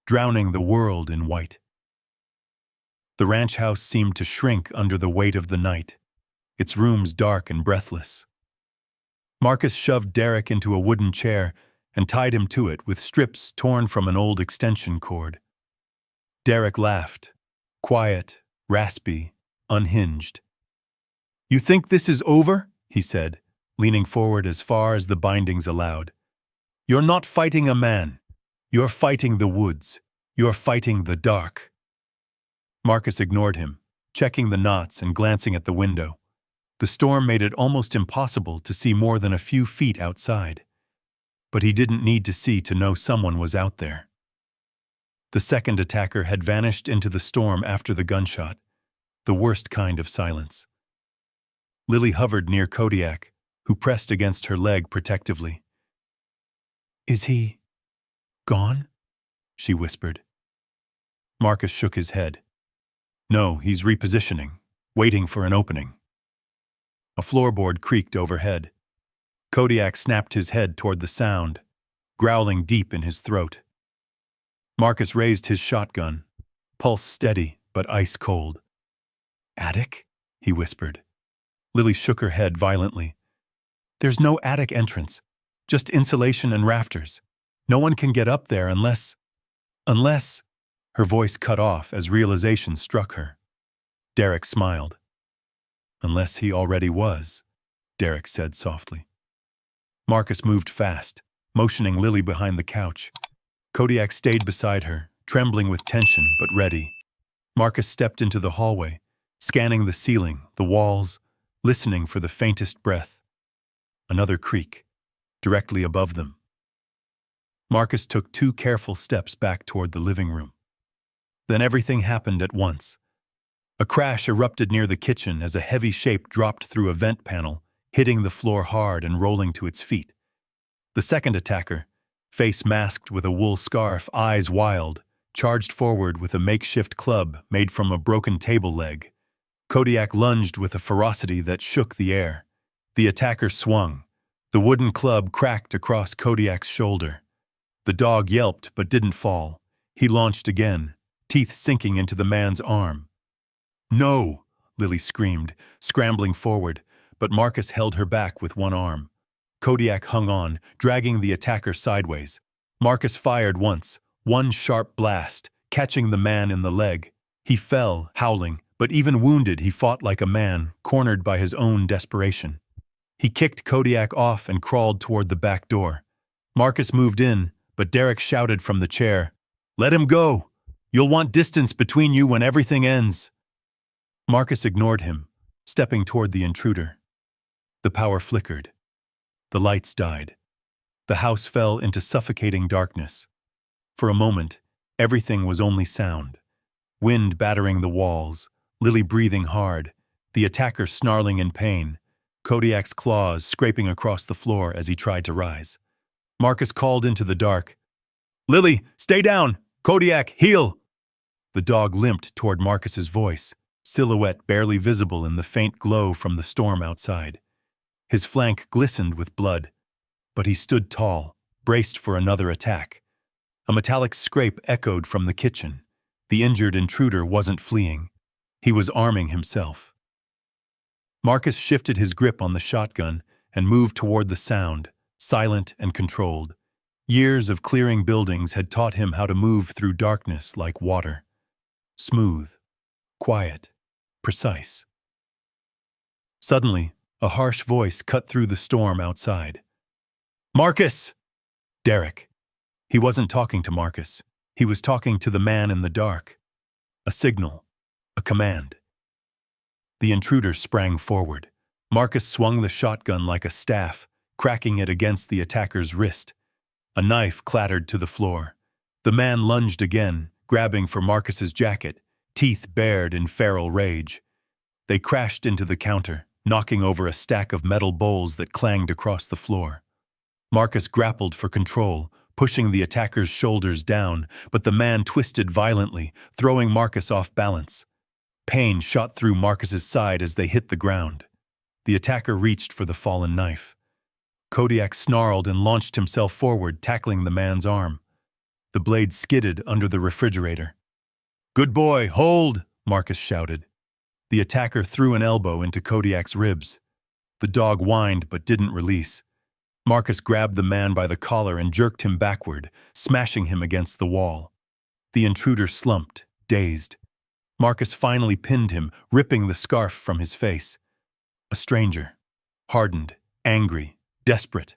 drowning the world in white. The ranch house seemed to shrink under the weight of the night, its rooms dark and breathless. Marcus shoved Derek into a wooden chair and tied him to it with strips torn from an old extension cord. Derek laughed, quiet, raspy, unhinged. "You think this is over?" he said, leaning forward as far as the bindings allowed. "You're not fighting a man. You're fighting the woods. You're fighting the dark." Marcus ignored him, checking the knots and glancing at the window. The storm made it almost impossible to see more than a few feet outside. But he didn't need to see to know someone was out there. The second attacker had vanished into the storm after the gunshot, the worst kind of silence. Lily hovered near Kodiak, who pressed against her leg protectively. "Is he gone?" she whispered. Marcus shook his head. "No, he's repositioning, waiting for an opening." A floorboard creaked overhead. Kodiak snapped his head toward the sound, growling deep in his throat. Marcus raised his shotgun, pulse steady but ice cold. "Attic?" he whispered. Lily shook her head violently. "There's no attic entrance, just insulation and rafters. No one can get up there unless... Her voice cut off as realization struck her. Derek smiled. "Unless he already was," Derek said softly. Marcus moved fast, motioning Lily behind the couch. Kodiak stayed beside her, trembling with tension but ready. Marcus stepped into the hallway, scanning the ceiling, the walls, listening for the faintest breath. Another creak, directly above them. Marcus took 2 careful steps back toward the living room. Then everything happened at once. A crash erupted near the kitchen as a heavy shape dropped through a vent panel, hitting the floor hard and rolling to its feet. The second attacker, face masked with a wool scarf, eyes wild, charged forward with a makeshift club made from a broken table leg. Kodiak lunged with a ferocity that shook the air. The attacker swung. The wooden club cracked across Kodiak's shoulder. The dog yelped but didn't fall. He launched again, teeth sinking into the man's arm. "No!" Lily screamed, scrambling forward, but Marcus held her back with one arm. Kodiak hung on, dragging the attacker sideways. Marcus fired once, one sharp blast, catching the man in the leg. He fell, howling, but even wounded he fought like a man, cornered by his own desperation. He kicked Kodiak off and crawled toward the back door. Marcus moved in, but Derek shouted from the chair, "Let him go! You'll want distance between you when everything ends." Marcus ignored him, stepping toward the intruder. The power flickered. The lights died. The house fell into suffocating darkness. For a moment, everything was only sound. Wind battering the walls, Lily breathing hard, the attacker snarling in pain, Kodiak's claws scraping across the floor as he tried to rise. Marcus called into the dark, "Lily, stay down! Kodiak, heel!" The dog limped toward Marcus's voice, silhouette barely visible in the faint glow from the storm outside. His flank glistened with blood, but he stood tall, braced for another attack. A metallic scrape echoed from the kitchen. The injured intruder wasn't fleeing. He was arming himself. Marcus shifted his grip on the shotgun and moved toward the sound, silent and controlled. Years of clearing buildings had taught him how to move through darkness like water. Smooth, quiet, precise. Suddenly, a harsh voice cut through the storm outside. "Marcus!" Derek. He wasn't talking to Marcus. He was talking to the man in the dark. A signal. A command. The intruder sprang forward. Marcus swung the shotgun like a staff, cracking it against the attacker's wrist. A knife clattered to the floor. The man lunged again, grabbing for Marcus's jacket, teeth bared in feral rage. They crashed into the counter, knocking over a stack of metal bowls that clanged across the floor. Marcus grappled for control, pushing the attacker's shoulders down, but the man twisted violently, throwing Marcus off balance. Pain shot through Marcus's side as they hit the ground. The attacker reached for the fallen knife. Kodiak snarled and launched himself forward, tackling the man's arm. The blade skidded under the refrigerator. "Good boy, hold!" Marcus shouted. The attacker threw an elbow into Kodiak's ribs. The dog whined but didn't release. Marcus grabbed the man by the collar and jerked him backward, smashing him against the wall. The intruder slumped, dazed. Marcus finally pinned him, ripping the scarf from his face. A stranger, hardened, angry, desperate.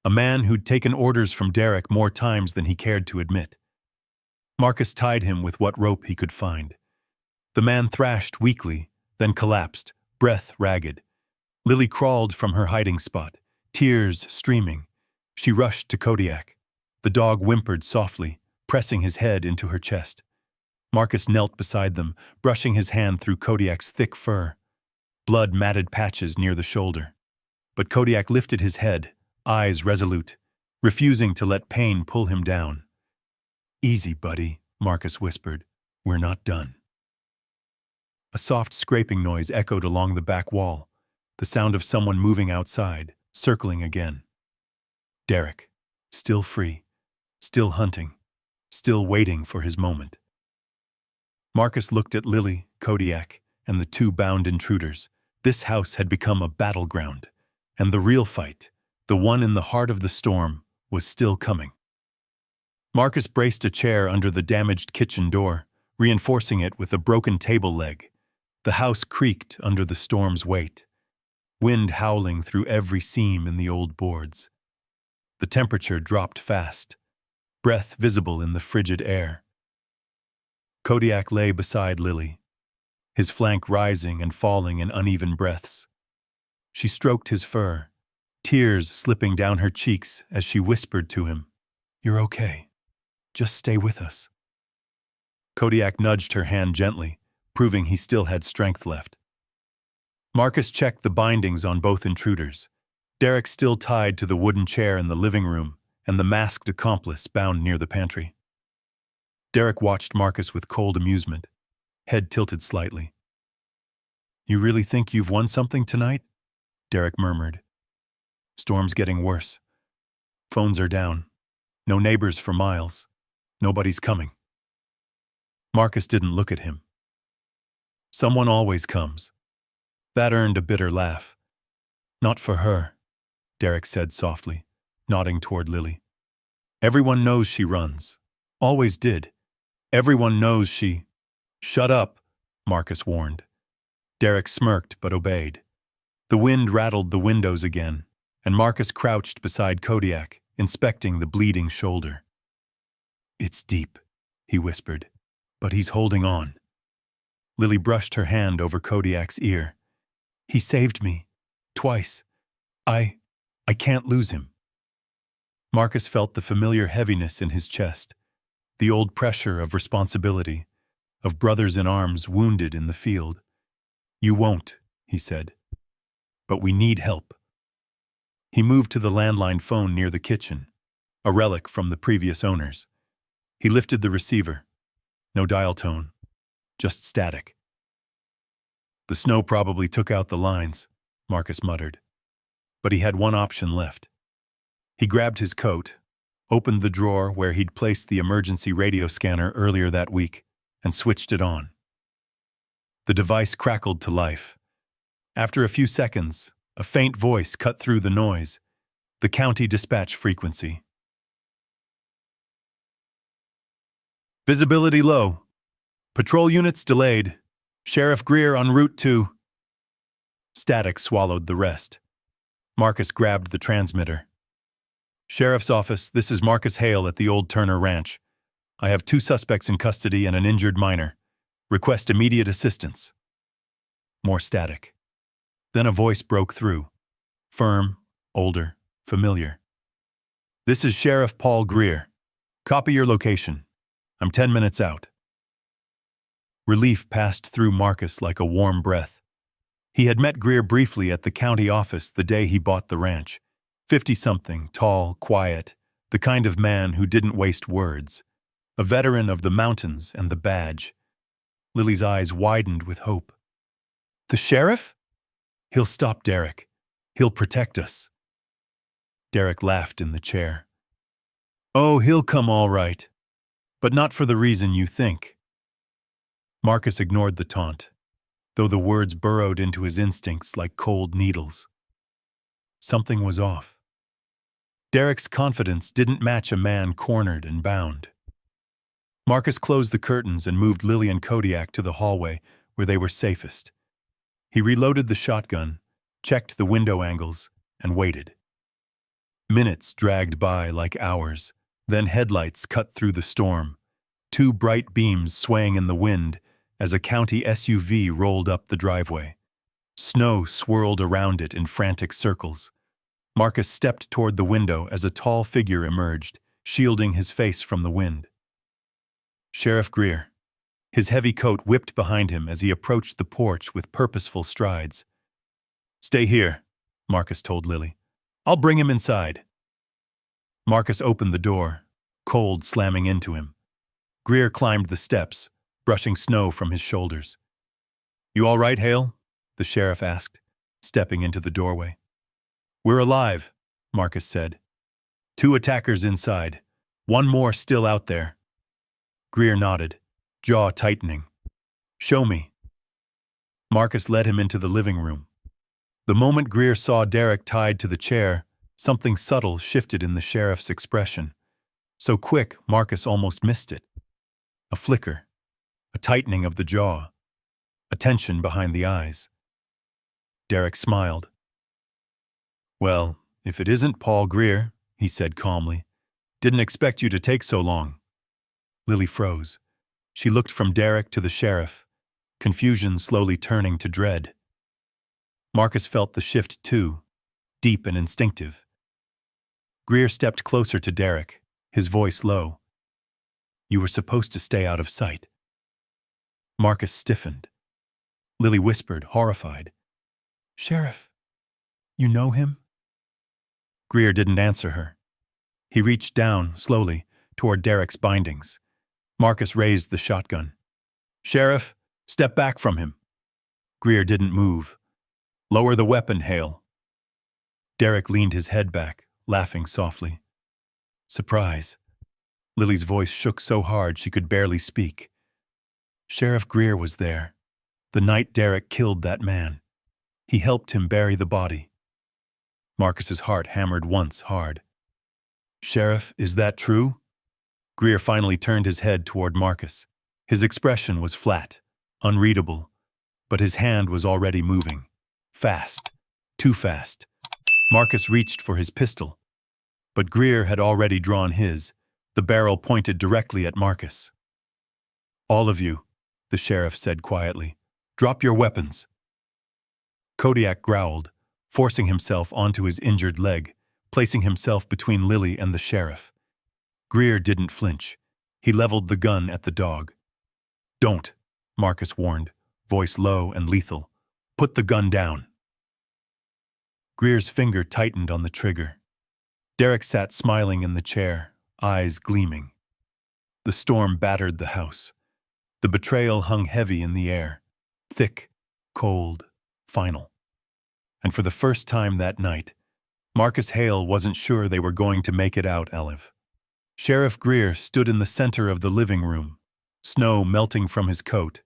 A man who'd taken orders from Derek more times than he cared to admit. Marcus tied him with what rope he could find. The man thrashed weakly, then collapsed, breath ragged. Lily crawled from her hiding spot, tears streaming. She rushed to Kodiak. The dog whimpered softly, pressing his head into her chest. Marcus knelt beside them, brushing his hand through Kodiak's thick fur. Blood matted patches near the shoulder. But Kodiak lifted his head, eyes resolute, refusing to let pain pull him down. "Easy, buddy," Marcus whispered. "We're not done." A soft scraping noise echoed along the back wall, the sound of someone moving outside, circling again. Derek, still free, still hunting, still waiting for his moment. Marcus looked at Lily, Kodiak, and the two bound intruders. This house had become a battleground, and the real fight, the one in the heart of the storm, was still coming. Marcus braced a chair under the damaged kitchen door, reinforcing it with a broken table leg. The house creaked under the storm's weight, wind howling through every seam in the old boards. The temperature dropped fast, breath visible in the frigid air. Kodiak lay beside Lily, his flank rising and falling in uneven breaths. She stroked his fur, tears slipping down her cheeks as she whispered to him, "You're okay. Just stay with us." Kodiak nudged her hand gently, proving he still had strength left. Marcus checked the bindings on both intruders. Derek still tied to the wooden chair in the living room, and the masked accomplice bound near the pantry. Derek watched Marcus with cold amusement, head tilted slightly. "You really think you've won something tonight?" Derek murmured. "Storm's getting worse. Phones are down. No neighbors for miles. Nobody's coming." Marcus didn't look at him. "Someone always comes." That earned a bitter laugh. "Not for her," Derek said softly, nodding toward Lily. "Everyone knows she runs. Always did. Everyone knows she—" "Shut up," Marcus warned. Derek smirked but obeyed. The wind rattled the windows again, and Marcus crouched beside Kodiak, inspecting the bleeding shoulder. "It's deep," he whispered, "but he's holding on." Lily brushed her hand over Kodiak's ear. "He saved me. Twice. I can't lose him." Marcus felt the familiar heaviness in his chest, the old pressure of responsibility, of brothers in arms wounded in the field. "You won't," he said. "But we need help." He moved to the landline phone near the kitchen, a relic from the previous owners. He lifted the receiver. No dial tone, just static. "The snow probably took out the lines," Marcus muttered. But he had one option left. He grabbed his coat, opened the drawer where he'd placed the emergency radio scanner earlier that week, and switched it on. The device crackled to life. After a few seconds, a faint voice cut through the noise, the county dispatch frequency. "Visibility low. Patrol units delayed. Sheriff Greer en route to—" Static swallowed the rest. Marcus grabbed the transmitter. "Sheriff's office, this is Marcus Hale at the Old Turner Ranch. I have 2 suspects in custody and an injured minor. Request immediate assistance." More static. Then a voice broke through. Firm, older, familiar. "This is Sheriff Paul Greer. Copy your location. I'm 10 minutes out." Relief passed through Marcus like a warm breath. He had met Greer briefly at the county office the day he bought the ranch. 50-something, tall, quiet, the kind of man who didn't waste words. A veteran of the mountains and the badge. Lily's eyes widened with hope. The sheriff? He'll stop Derek. He'll protect us. Derek laughed in the chair. Oh, he'll come all right. But not for the reason you think. Marcus ignored the taunt, though the words burrowed into his instincts like cold needles. Something was off. Derek's confidence didn't match a man cornered and bound. Marcus closed the curtains and moved Lily and Kodiak to the hallway where they were safest. He reloaded the shotgun, checked the window angles, and waited. Minutes dragged by like hours, then headlights cut through the storm, two bright beams swaying in the wind as a county SUV rolled up the driveway. Snow swirled around it in frantic circles. Marcus stepped toward the window as a tall figure emerged, shielding his face from the wind. Sheriff Greer. His heavy coat whipped behind him as he approached the porch with purposeful strides. Stay here, Marcus told Lily. I'll bring him inside. Marcus opened the door, cold slamming into him. Greer climbed the steps, brushing snow from his shoulders. You all right, Hale? The sheriff asked, stepping into the doorway. We're alive, Marcus said. 2 attackers inside, 1 more still out there. Greer nodded, jaw tightening. Show me. Marcus led him into the living room. The moment Greer saw Derek tied to the chair, something subtle shifted in the sheriff's expression. So quick, Marcus almost missed it. A flicker, a tightening of the jaw, a tension behind the eyes. Derek smiled. Well, if it isn't Paul Greer, he said calmly. Didn't expect you to take so long. Lily froze. She looked from Derek to the sheriff, confusion slowly turning to dread. Marcus felt the shift too, deep and instinctive. Greer stepped closer to Derek, his voice low. You were supposed to stay out of sight. Marcus stiffened. Lily whispered, horrified. Sheriff, you know him? Greer didn't answer her. He reached down, slowly, toward Derek's bindings. Marcus raised the shotgun. Sheriff, step back from him. Greer didn't move. Lower the weapon, Hale. Derek leaned his head back, laughing softly. Surprise. Lily's voice shook so hard she could barely speak. Sheriff Greer was there, the night Derek killed that man. He helped him bury the body. Marcus's heart hammered once hard. Sheriff, is that true? Greer finally turned his head toward Marcus. His expression was flat, unreadable, but his hand was already moving. Fast. Too fast. Marcus reached for his pistol, but Greer had already drawn his, the barrel pointed directly at Marcus. All of you, the sheriff said quietly, drop your weapons. Kodiak growled, forcing himself onto his injured leg, placing himself between Lily and the sheriff. Greer didn't flinch. He leveled the gun at the dog. Don't, Marcus warned, voice low and lethal. Put the gun down. Greer's finger tightened on the trigger. Derek sat smiling in the chair, eyes gleaming. The storm battered the house. The betrayal hung heavy in the air, thick, cold, final. And for the first time that night, Marcus Hale wasn't sure they were going to make it out alive. Sheriff Greer stood in the center of the living room, snow melting from his coat,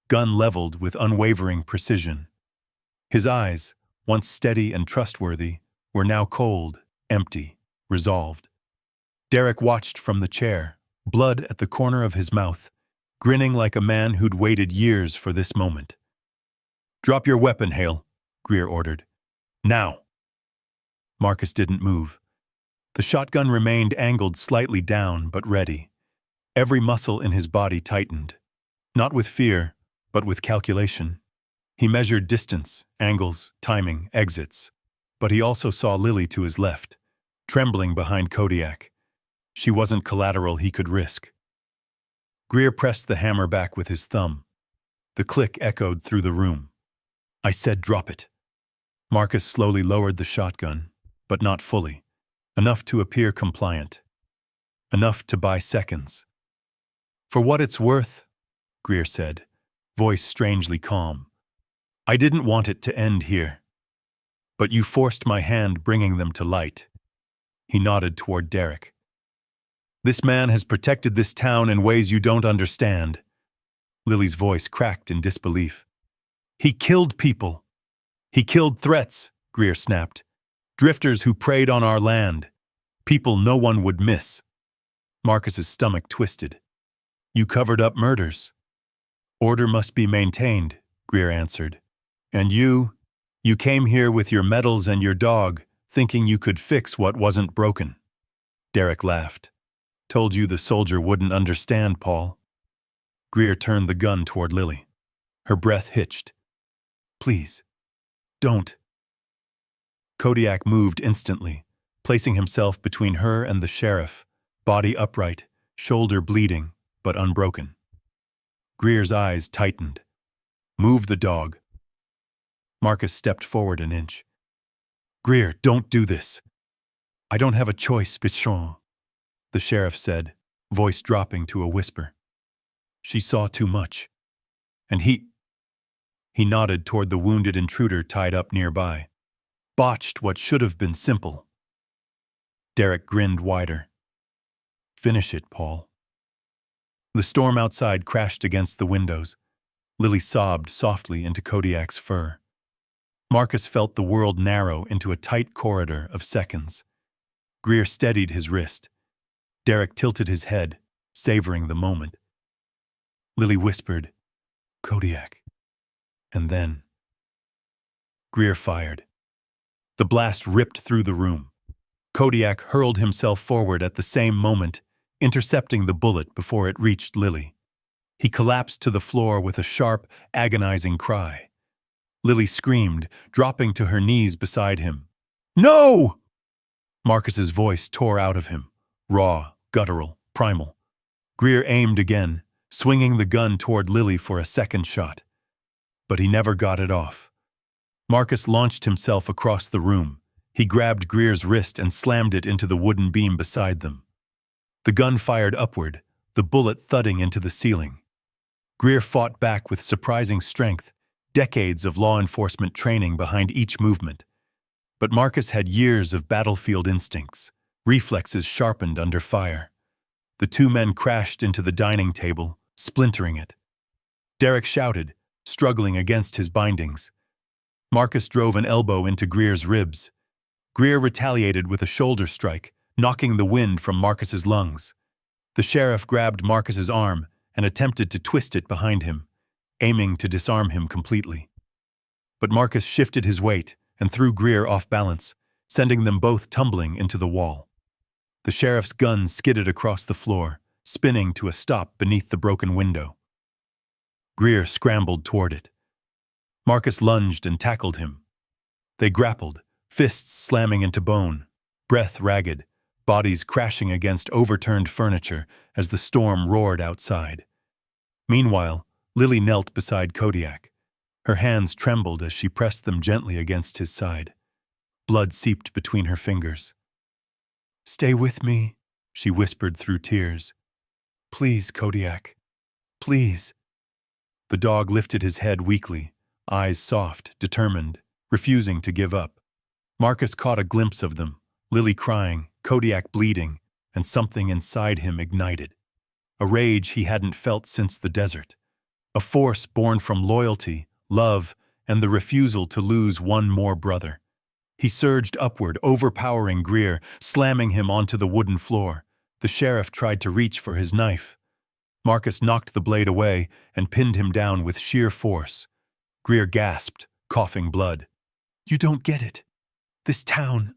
gun leveled with unwavering precision. His eyes, once steady and trustworthy, were now cold, empty, resolved. Derek watched from the chair, blood at the corner of his mouth, grinning like a man who'd waited years for this moment. Drop your weapon, Hale, Greer ordered. Now. Marcus didn't move. The shotgun remained angled slightly down, but ready. Every muscle in his body tightened, not with fear, but with calculation. He measured distance, angles, timing, exits, but he also saw Lily to his left, trembling behind Kodiak. She wasn't collateral he could risk. Greer pressed the hammer back with his thumb, The click echoed through the room. I said drop it. Marcus slowly lowered the shotgun, but not fully. Enough to appear compliant. Enough to buy seconds. For what it's worth, Greer said, voice strangely calm. I didn't want it to end here. But you forced my hand, bringing them to light. He nodded toward Derek. This man has protected this town in ways you don't understand. Lily's voice cracked in disbelief. He killed people. He killed threats, Greer snapped. Drifters who preyed on our land. People no one would miss. Marcus's stomach twisted. You covered up murders. Order must be maintained, Greer answered. And you came here with your medals and your dog, thinking you could fix what wasn't broken. Derek laughed. Told you the soldier wouldn't understand, Paul. Greer turned the gun toward Lily. Her breath hitched. Please, don't. Kodiak moved instantly, placing himself between her and the sheriff, body upright, shoulder bleeding, but unbroken. Greer's eyes tightened. Move the dog. Marcus stepped forward an inch. Greer, don't do this. I don't have a choice, Bichon, the sheriff said, voice dropping to a whisper. She saw too much. And he nodded toward the wounded intruder tied up nearby. Botched what should have been simple. Derek grinned wider. Finish it, Paul. The storm outside crashed against the windows. Lily sobbed softly into Kodiak's fur. Marcus felt the world narrow into a tight corridor of seconds. Greer steadied his wrist. Derek tilted his head, savoring the moment. Lily whispered, Kodiak. And then Greer fired. The blast ripped through the room. Kodiak hurled himself forward at the same moment, intercepting the bullet before it reached Lily. He collapsed to the floor with a sharp, agonizing cry. Lily screamed, dropping to her knees beside him. No! Marcus's voice tore out of him, raw, guttural, primal. Greer aimed again, swinging the gun toward Lily for a second shot. But he never got it off. Marcus launched himself across the room. He grabbed Greer's wrist and slammed it into the wooden beam beside them. The gun fired upward, the bullet thudding into the ceiling. Greer fought back with surprising strength, decades of law enforcement training behind each movement. But Marcus had years of battlefield instincts, reflexes sharpened under fire. The two men crashed into the dining table, splintering it. Derek shouted, struggling against his bindings. Marcus drove an elbow into Greer's ribs. Greer retaliated with a shoulder strike, knocking the wind from Marcus's lungs. The sheriff grabbed Marcus's arm and attempted to twist it behind him, aiming to disarm him completely. But Marcus shifted his weight and threw Greer off balance, sending them both tumbling into the wall. The sheriff's gun skidded across the floor, spinning to a stop beneath the broken window. Greer scrambled toward it. Marcus lunged and tackled him. They grappled, fists slamming into bone, breath ragged, bodies crashing against overturned furniture as the storm roared outside. Meanwhile, Lily knelt beside Kodiak. Her hands trembled as she pressed them gently against his side. Blood seeped between her fingers. Stay with me, she whispered through tears. Please, Kodiak. Please. The dog lifted his head weakly, eyes soft, determined, refusing to give up. Marcus caught a glimpse of them, Lily crying, Kodiak bleeding, and something inside him ignited. A rage he hadn't felt since the desert. A force born from loyalty, love, and the refusal to lose one more brother. He surged upward, overpowering Greer, slamming him onto the wooden floor. The sheriff tried to reach for his knife. Marcus knocked the blade away and pinned him down with sheer force. Greer gasped, coughing blood. You don't get it. This town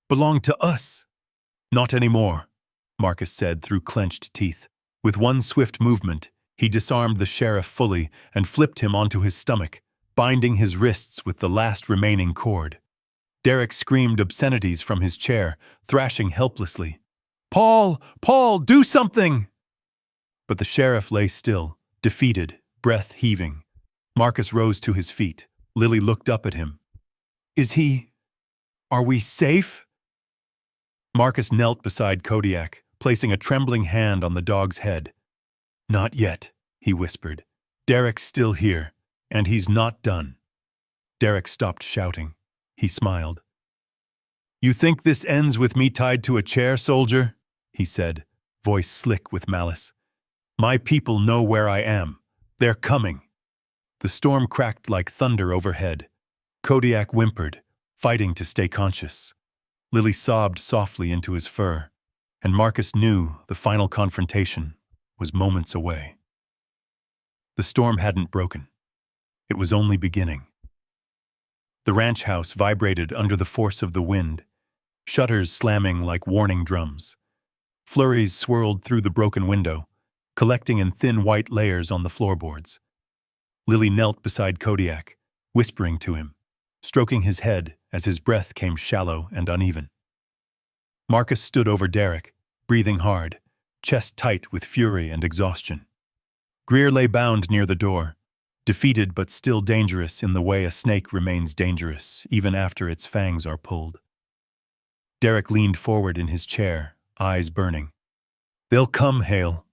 belonged to us. Not anymore, Marcus said through clenched teeth. With one swift movement, he disarmed the sheriff fully and flipped him onto his stomach, binding his wrists with the last remaining cord. Derek screamed obscenities from his chair, thrashing helplessly. Paul! Paul, do something! But the sheriff lay still, defeated, breath heaving, Marcus rose to his feet. Lily looked up at him. Are we safe? Marcus knelt beside Kodiak, placing a trembling hand on the dog's head. Not yet, he whispered. Derek's still here, and he's not done. Derek stopped shouting. He smiled. You think this ends with me tied to a chair, soldier? He said, voice slick with malice. My people know where I am. They're coming. The storm cracked like thunder overhead. Kodiak whimpered, fighting to stay conscious. Lily sobbed softly into his fur, and Marcus knew the final confrontation was moments away. The storm hadn't broken. It was only beginning. The ranch house vibrated under the force of the wind, shutters slamming like warning drums. Flurries swirled through the broken window, collecting in thin white layers on the floorboards. Lily knelt beside Kodiak, whispering to him, stroking his head as his breath came shallow and uneven. Marcus stood over Derek, breathing hard, chest tight with fury and exhaustion. Greer lay bound near the door, defeated but still dangerous in the way a snake remains dangerous even after its fangs are pulled. Derek leaned forward in his chair, eyes burning. They'll come, Hale.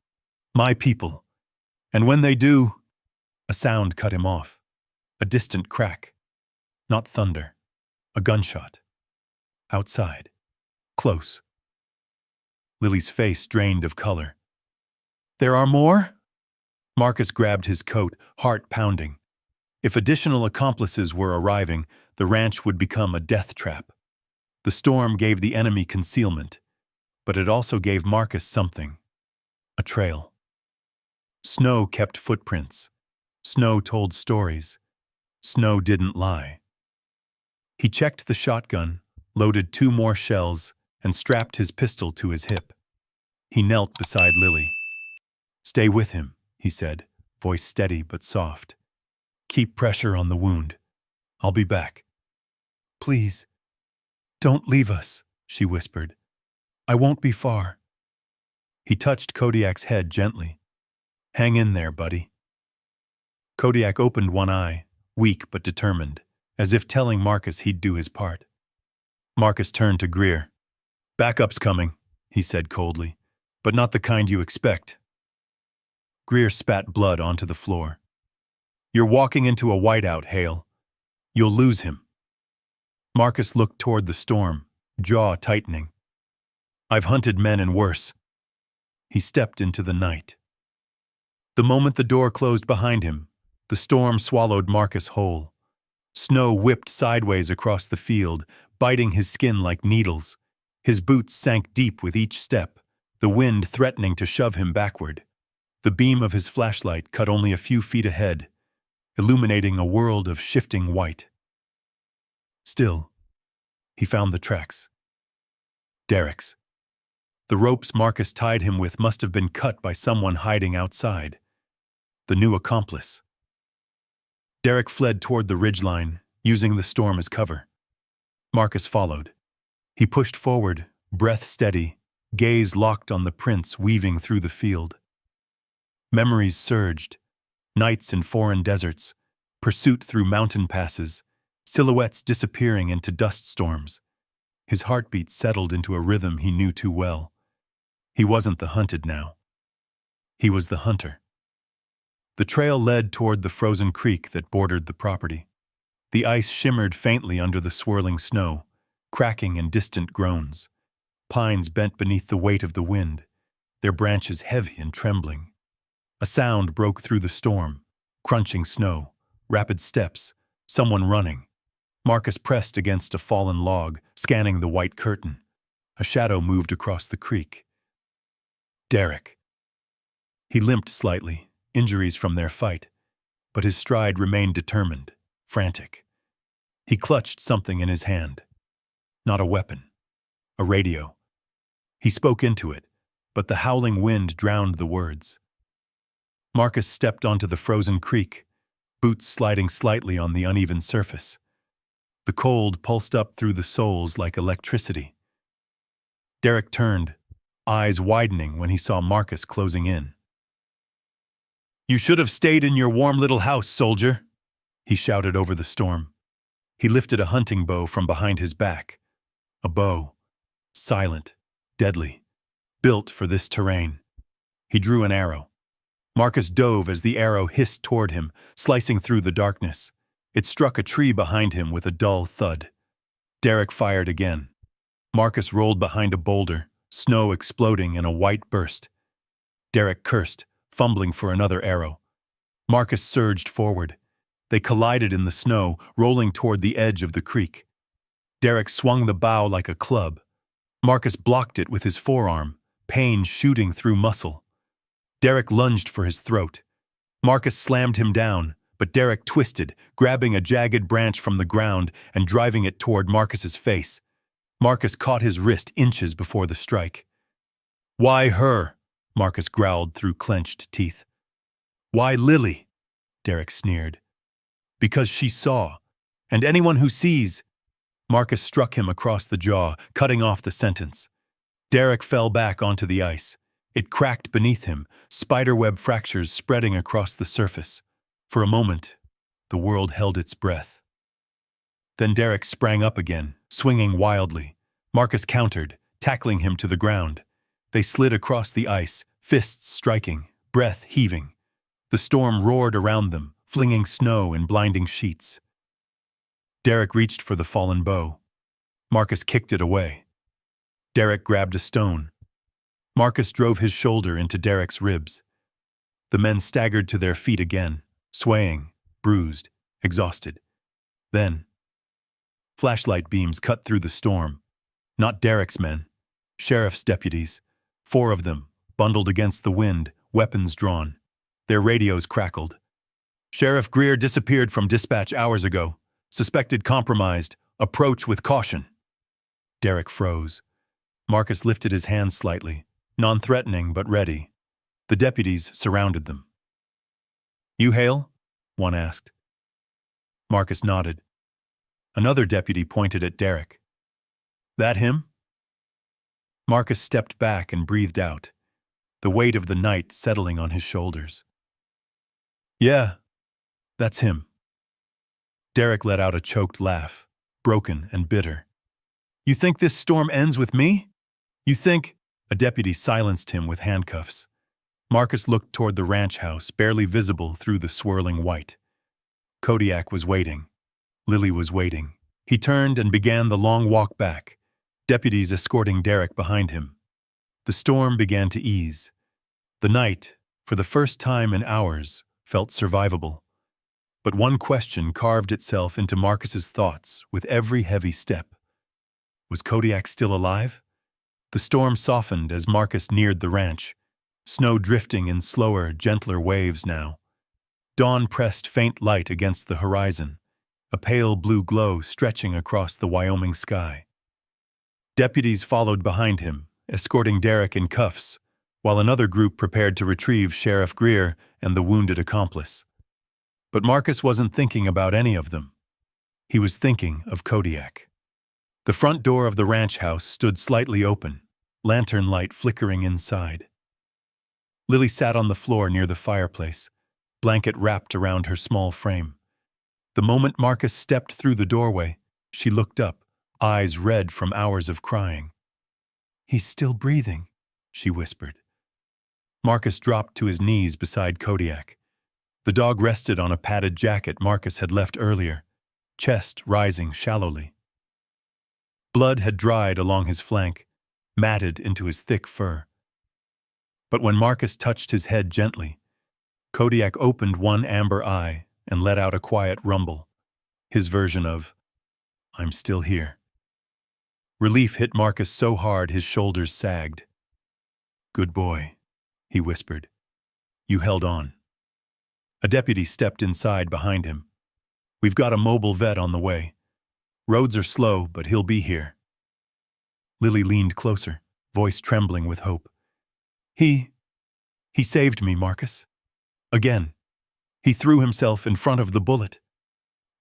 My people. And when they do... A sound cut him off. A distant crack. Not thunder. A gunshot. Outside. Close. Lily's face drained of color. There are more? Marcus grabbed his coat, heart pounding. If additional accomplices were arriving, the ranch would become a death trap. The storm gave the enemy concealment, but it also gave Marcus something. A trail. Snow kept footprints. Snow told stories. Snow didn't lie. He checked the shotgun, loaded 2 more shells, and strapped his pistol to his hip. He knelt beside Lily. Stay with him, he said, voice steady but soft. Keep pressure on the wound. I'll be back. Please, don't leave us, she whispered. I won't be far. He touched Kodiak's head gently. Hang in there, buddy. Kodiak opened one eye, weak but determined, as if telling Marcus he'd do his part. Marcus turned to Greer. Backup's coming, he said coldly, but not the kind you expect. Greer spat blood onto the floor. You're walking into a whiteout, Hale. You'll lose him. Marcus looked toward the storm, jaw tightening. I've hunted men and worse. He stepped into the night. The moment the door closed behind him, the storm swallowed Marcus whole. Snow whipped sideways across the field, biting his skin like needles. His boots sank deep with each step, the wind threatening to shove him backward. The beam of his flashlight cut only a few feet ahead, illuminating a world of shifting white. Still, he found the tracks. Derek's. The ropes Marcus tied him with must have been cut by someone hiding outside. The new accomplice. Derek fled toward the ridgeline, using the storm as cover. Marcus followed. He pushed forward, breath steady, gaze locked on the prints weaving through the field. Memories surged. Nights in foreign deserts, pursuit through mountain passes, silhouettes disappearing into dust storms. His heartbeat settled into a rhythm he knew too well. He wasn't the hunted now. He was the hunter. The trail led toward the frozen creek that bordered the property. The ice shimmered faintly under the swirling snow, cracking in distant groans. Pines bent beneath the weight of the wind, their branches heavy and trembling. A sound broke through the storm, crunching snow, rapid steps, someone running. Marcus pressed against a fallen log, scanning the white curtain. A shadow moved across the creek. Derek. He limped slightly, injuries from their fight, but his stride remained determined, frantic. He clutched something in his hand. Not a weapon. A radio. He spoke into it, but the howling wind drowned the words. Marcus stepped onto the frozen creek, boots sliding slightly on the uneven surface. The cold pulsed up through the soles like electricity. Derek turned, eyes widening when he saw Marcus closing in. You should have stayed in your warm little house, soldier, he shouted over the storm. He lifted a hunting bow from behind his back. A bow, silent, deadly, built for this terrain. He drew an arrow. Marcus dove as the arrow hissed toward him, slicing through the darkness. It struck a tree behind him with a dull thud. Derek fired again. Marcus rolled behind a boulder, snow exploding in a white burst. Derek cursed, fumbling for another arrow. Marcus surged forward. They collided in the snow, rolling toward the edge of the creek. Derek swung the bow like a club. Marcus blocked it with his forearm, pain shooting through muscle. Derek lunged for his throat. Marcus slammed him down, but Derek twisted, grabbing a jagged branch from the ground and driving it toward Marcus's face. Marcus caught his wrist inches before the strike. "Why her?" Marcus growled through clenched teeth. "Why Lily?" Derek sneered. "Because she saw. And anyone who sees—" Marcus struck him across the jaw, cutting off the sentence. Derek fell back onto the ice. It cracked beneath him, spiderweb fractures spreading across the surface. For a moment, the world held its breath. Then Derek sprang up again, swinging wildly. Marcus countered, tackling him to the ground. They slid across the ice, fists striking, breath heaving. The storm roared around them, flinging snow in blinding sheets. Derek reached for the fallen bow. Marcus kicked it away. Derek grabbed a stone. Marcus drove his shoulder into Derek's ribs. The men staggered to their feet again, swaying, bruised, exhausted. Then, flashlight beams cut through the storm. Not Derek's men, sheriff's deputies, 4 of them, bundled against the wind, weapons drawn. Their radios crackled. "Sheriff Greer disappeared from dispatch hours ago. Suspected compromised. Approach with caution." Derek froze. Marcus lifted his hands slightly, non-threatening but ready. The deputies surrounded them. "You Hale?" one asked. Marcus nodded. Another deputy pointed at Derek. "That him?" Marcus stepped back and breathed out, the weight of the night settling on his shoulders. "Yeah, that's him." Derek let out a choked laugh, broken and bitter. "You think this storm ends with me? You think—" A deputy silenced him with handcuffs. Marcus looked toward the ranch house, barely visible through the swirling white. Kodiak was waiting. Lily was waiting. He turned and began the long walk back, deputies escorting Derek behind him. The storm began to ease. The night, for the first time in hours, felt survivable. But one question carved itself into Marcus's thoughts with every heavy step. Was Kodiak still alive? The storm softened as Marcus neared the ranch, snow drifting in slower, gentler waves now. Dawn pressed faint light against the horizon, a pale blue glow stretching across the Wyoming sky. Deputies followed behind him, escorting Derek in cuffs, while another group prepared to retrieve Sheriff Greer and the wounded accomplice. But Marcus wasn't thinking about any of them. He was thinking of Kodiak. The front door of the ranch house stood slightly open, lantern light flickering inside. Lily sat on the floor near the fireplace, blanket wrapped around her small frame. The moment Marcus stepped through the doorway, she looked up, eyes red from hours of crying. "He's still breathing," she whispered. Marcus dropped to his knees beside Kodiak. The dog rested on a padded jacket Marcus had left earlier, chest rising shallowly. Blood had dried along his flank, matted into his thick fur. But when Marcus touched his head gently, Kodiak opened one amber eye and let out a quiet rumble, his version of, "I'm still here." Relief hit Marcus so hard his shoulders sagged. "Good boy," he whispered. "You held on." A deputy stepped inside behind him. "We've got a mobile vet on the way. Roads are slow, but he'll be here." Lily leaned closer, voice trembling with hope. He saved me, Marcus. Again. He threw himself in front of the bullet."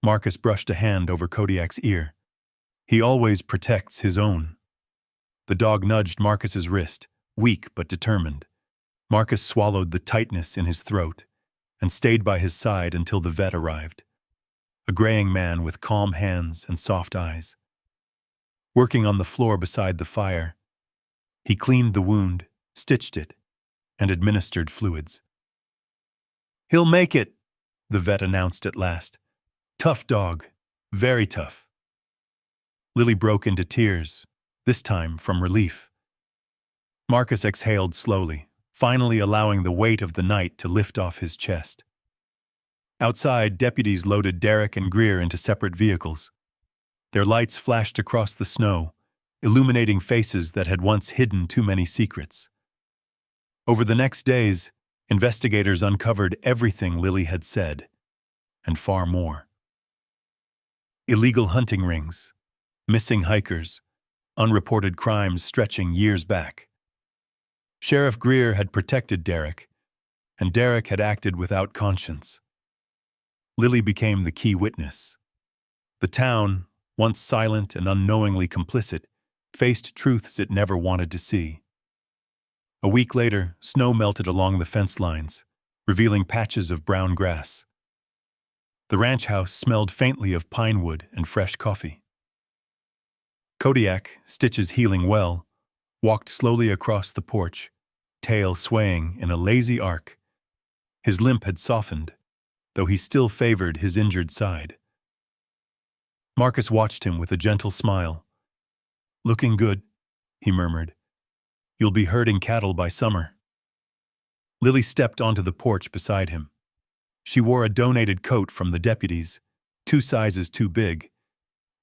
Marcus brushed a hand over Kodiak's ear. "He always protects his own." The dog nudged Marcus's wrist, weak but determined. Marcus swallowed the tightness in his throat and stayed by his side until the vet arrived. a graying man with calm hands and soft eyes. Working on the floor beside the fire, he cleaned the wound, stitched it, and administered fluids. "He'll make it," the vet announced at last. "Tough dog, very tough." Lily broke into tears, this time from relief. Marcus exhaled slowly, finally allowing the weight of the night to lift off his chest. Outside, deputies loaded Derek and Greer into separate vehicles. Their lights flashed across the snow, illuminating faces that had once hidden too many secrets. Over the next days, investigators uncovered everything Lily had said, and far more. Illegal hunting rings, missing hikers, unreported crimes stretching years back. Sheriff Greer had protected Derek, and Derek had acted without conscience. Lily became the key witness. The town, once silent and unknowingly complicit, faced truths it never wanted to see. A week later, snow melted along the fence lines, revealing patches of brown grass. The ranch house smelled faintly of pine wood and fresh coffee. Kodiak, stitches healing well, walked slowly across the porch, tail swaying in a lazy arc. His limp had softened, though he still favored his injured side. Marcus watched him with a gentle smile. "Looking good," he murmured. "You'll be herding cattle by summer." Lily stepped onto the porch beside him. She wore a donated coat from the deputies, 2 sizes too big,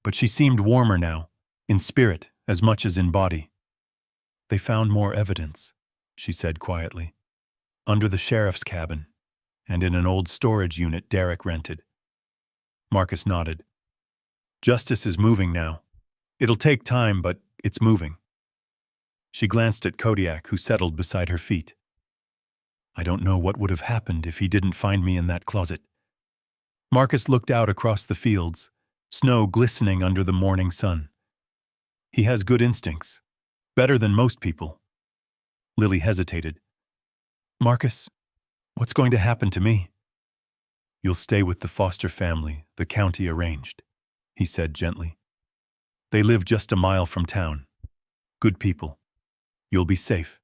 but she seemed warmer now, in spirit as much as in body. "They found more evidence," she said quietly, "under the sheriff's cabin and in an old storage unit Derek rented." Marcus nodded. "Justice is moving now. It'll take time, but it's moving." She glanced at Kodiak, who settled beside her feet. "I don't know what would have happened if he didn't find me in that closet." Marcus looked out across the fields, snow glistening under the morning sun. "He has good instincts, better than most people." Lily hesitated. "Marcus, what's going to happen to me?" "You'll stay with the foster family the county arranged," he said gently. "They live just a mile from town. Good people. You'll be safe,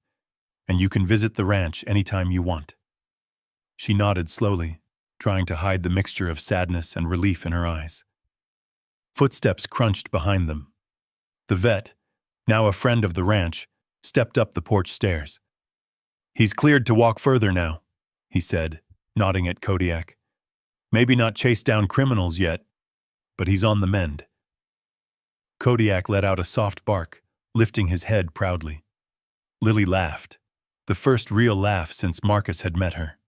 and you can visit the ranch anytime you want." She nodded slowly, trying to hide the mixture of sadness and relief in her eyes. Footsteps crunched behind them. The vet, now a friend of the ranch, stepped up the porch stairs. "He's cleared to walk further now," he said, nodding at Kodiak. "Maybe not chase down criminals yet, but he's on the mend." Kodiak let out a soft bark, lifting his head proudly. Lily laughed, the first real laugh since Marcus had met her.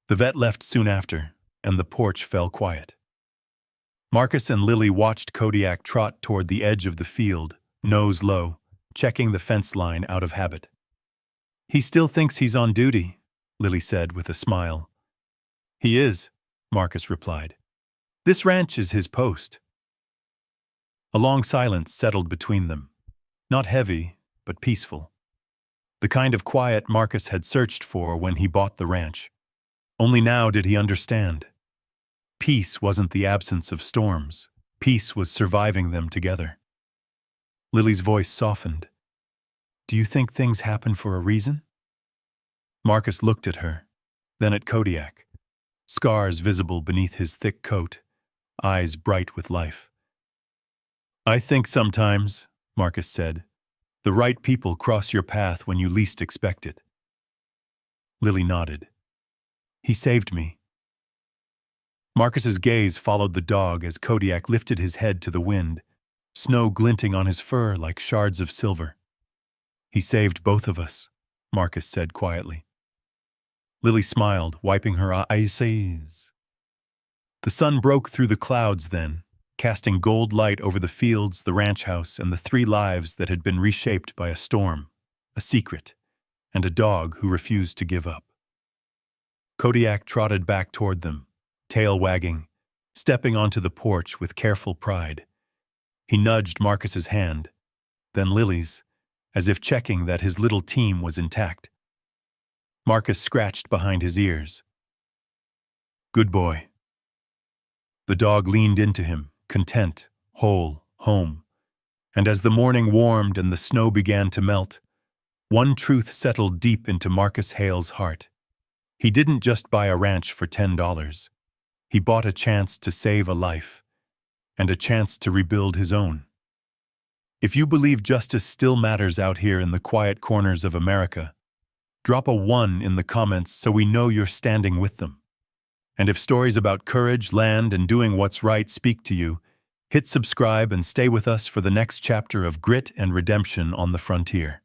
The vet left soon after, and the porch fell quiet. Marcus and Lily watched Kodiak trot toward the edge of the field, nose low, checking the fence line out of habit. "He still thinks he's on duty," Lily said with a smile. "He is," Marcus replied. "This ranch is his post." A long silence settled between them, not heavy, but peaceful. The kind of quiet Marcus had searched for when he bought the ranch. Only now did he understand. Peace wasn't the absence of storms. Peace was surviving them together. Lily's voice softened. "Do you think things happen for a reason?" Marcus looked at her, then at Kodiak, scars visible beneath his thick coat, eyes bright with life. "I think sometimes," Marcus said, "the right people cross your path when you least expect it." Lily nodded. "He saved me." Marcus's gaze followed the dog as Kodiak lifted his head to the wind, snow glinting on his fur like shards of silver. "He saved both of us," Marcus said quietly. Lily smiled, wiping her eyes. The sun broke through the clouds then, casting gold light over the fields, the ranch house, and the 3 lives that had been reshaped by a storm, a secret, and a dog who refused to give up. Kodiak trotted back toward them, tail wagging, stepping onto the porch with careful pride. He nudged Marcus's hand, then Lily's, as if checking that his little team was intact. Marcus scratched behind his ears. "Good boy." The dog leaned into him, content, whole, home. And as the morning warmed and the snow began to melt, one truth settled deep into Marcus Hale's heart. He didn't just buy a ranch for $10. He bought a chance to save a life, and a chance to rebuild his own. If you believe justice still matters out here in the quiet corners of America, drop a 1 in the comments so we know you're standing with them. And if stories about courage, land, and doing what's right speak to you, hit subscribe and stay with us for the next chapter of grit and redemption on the frontier.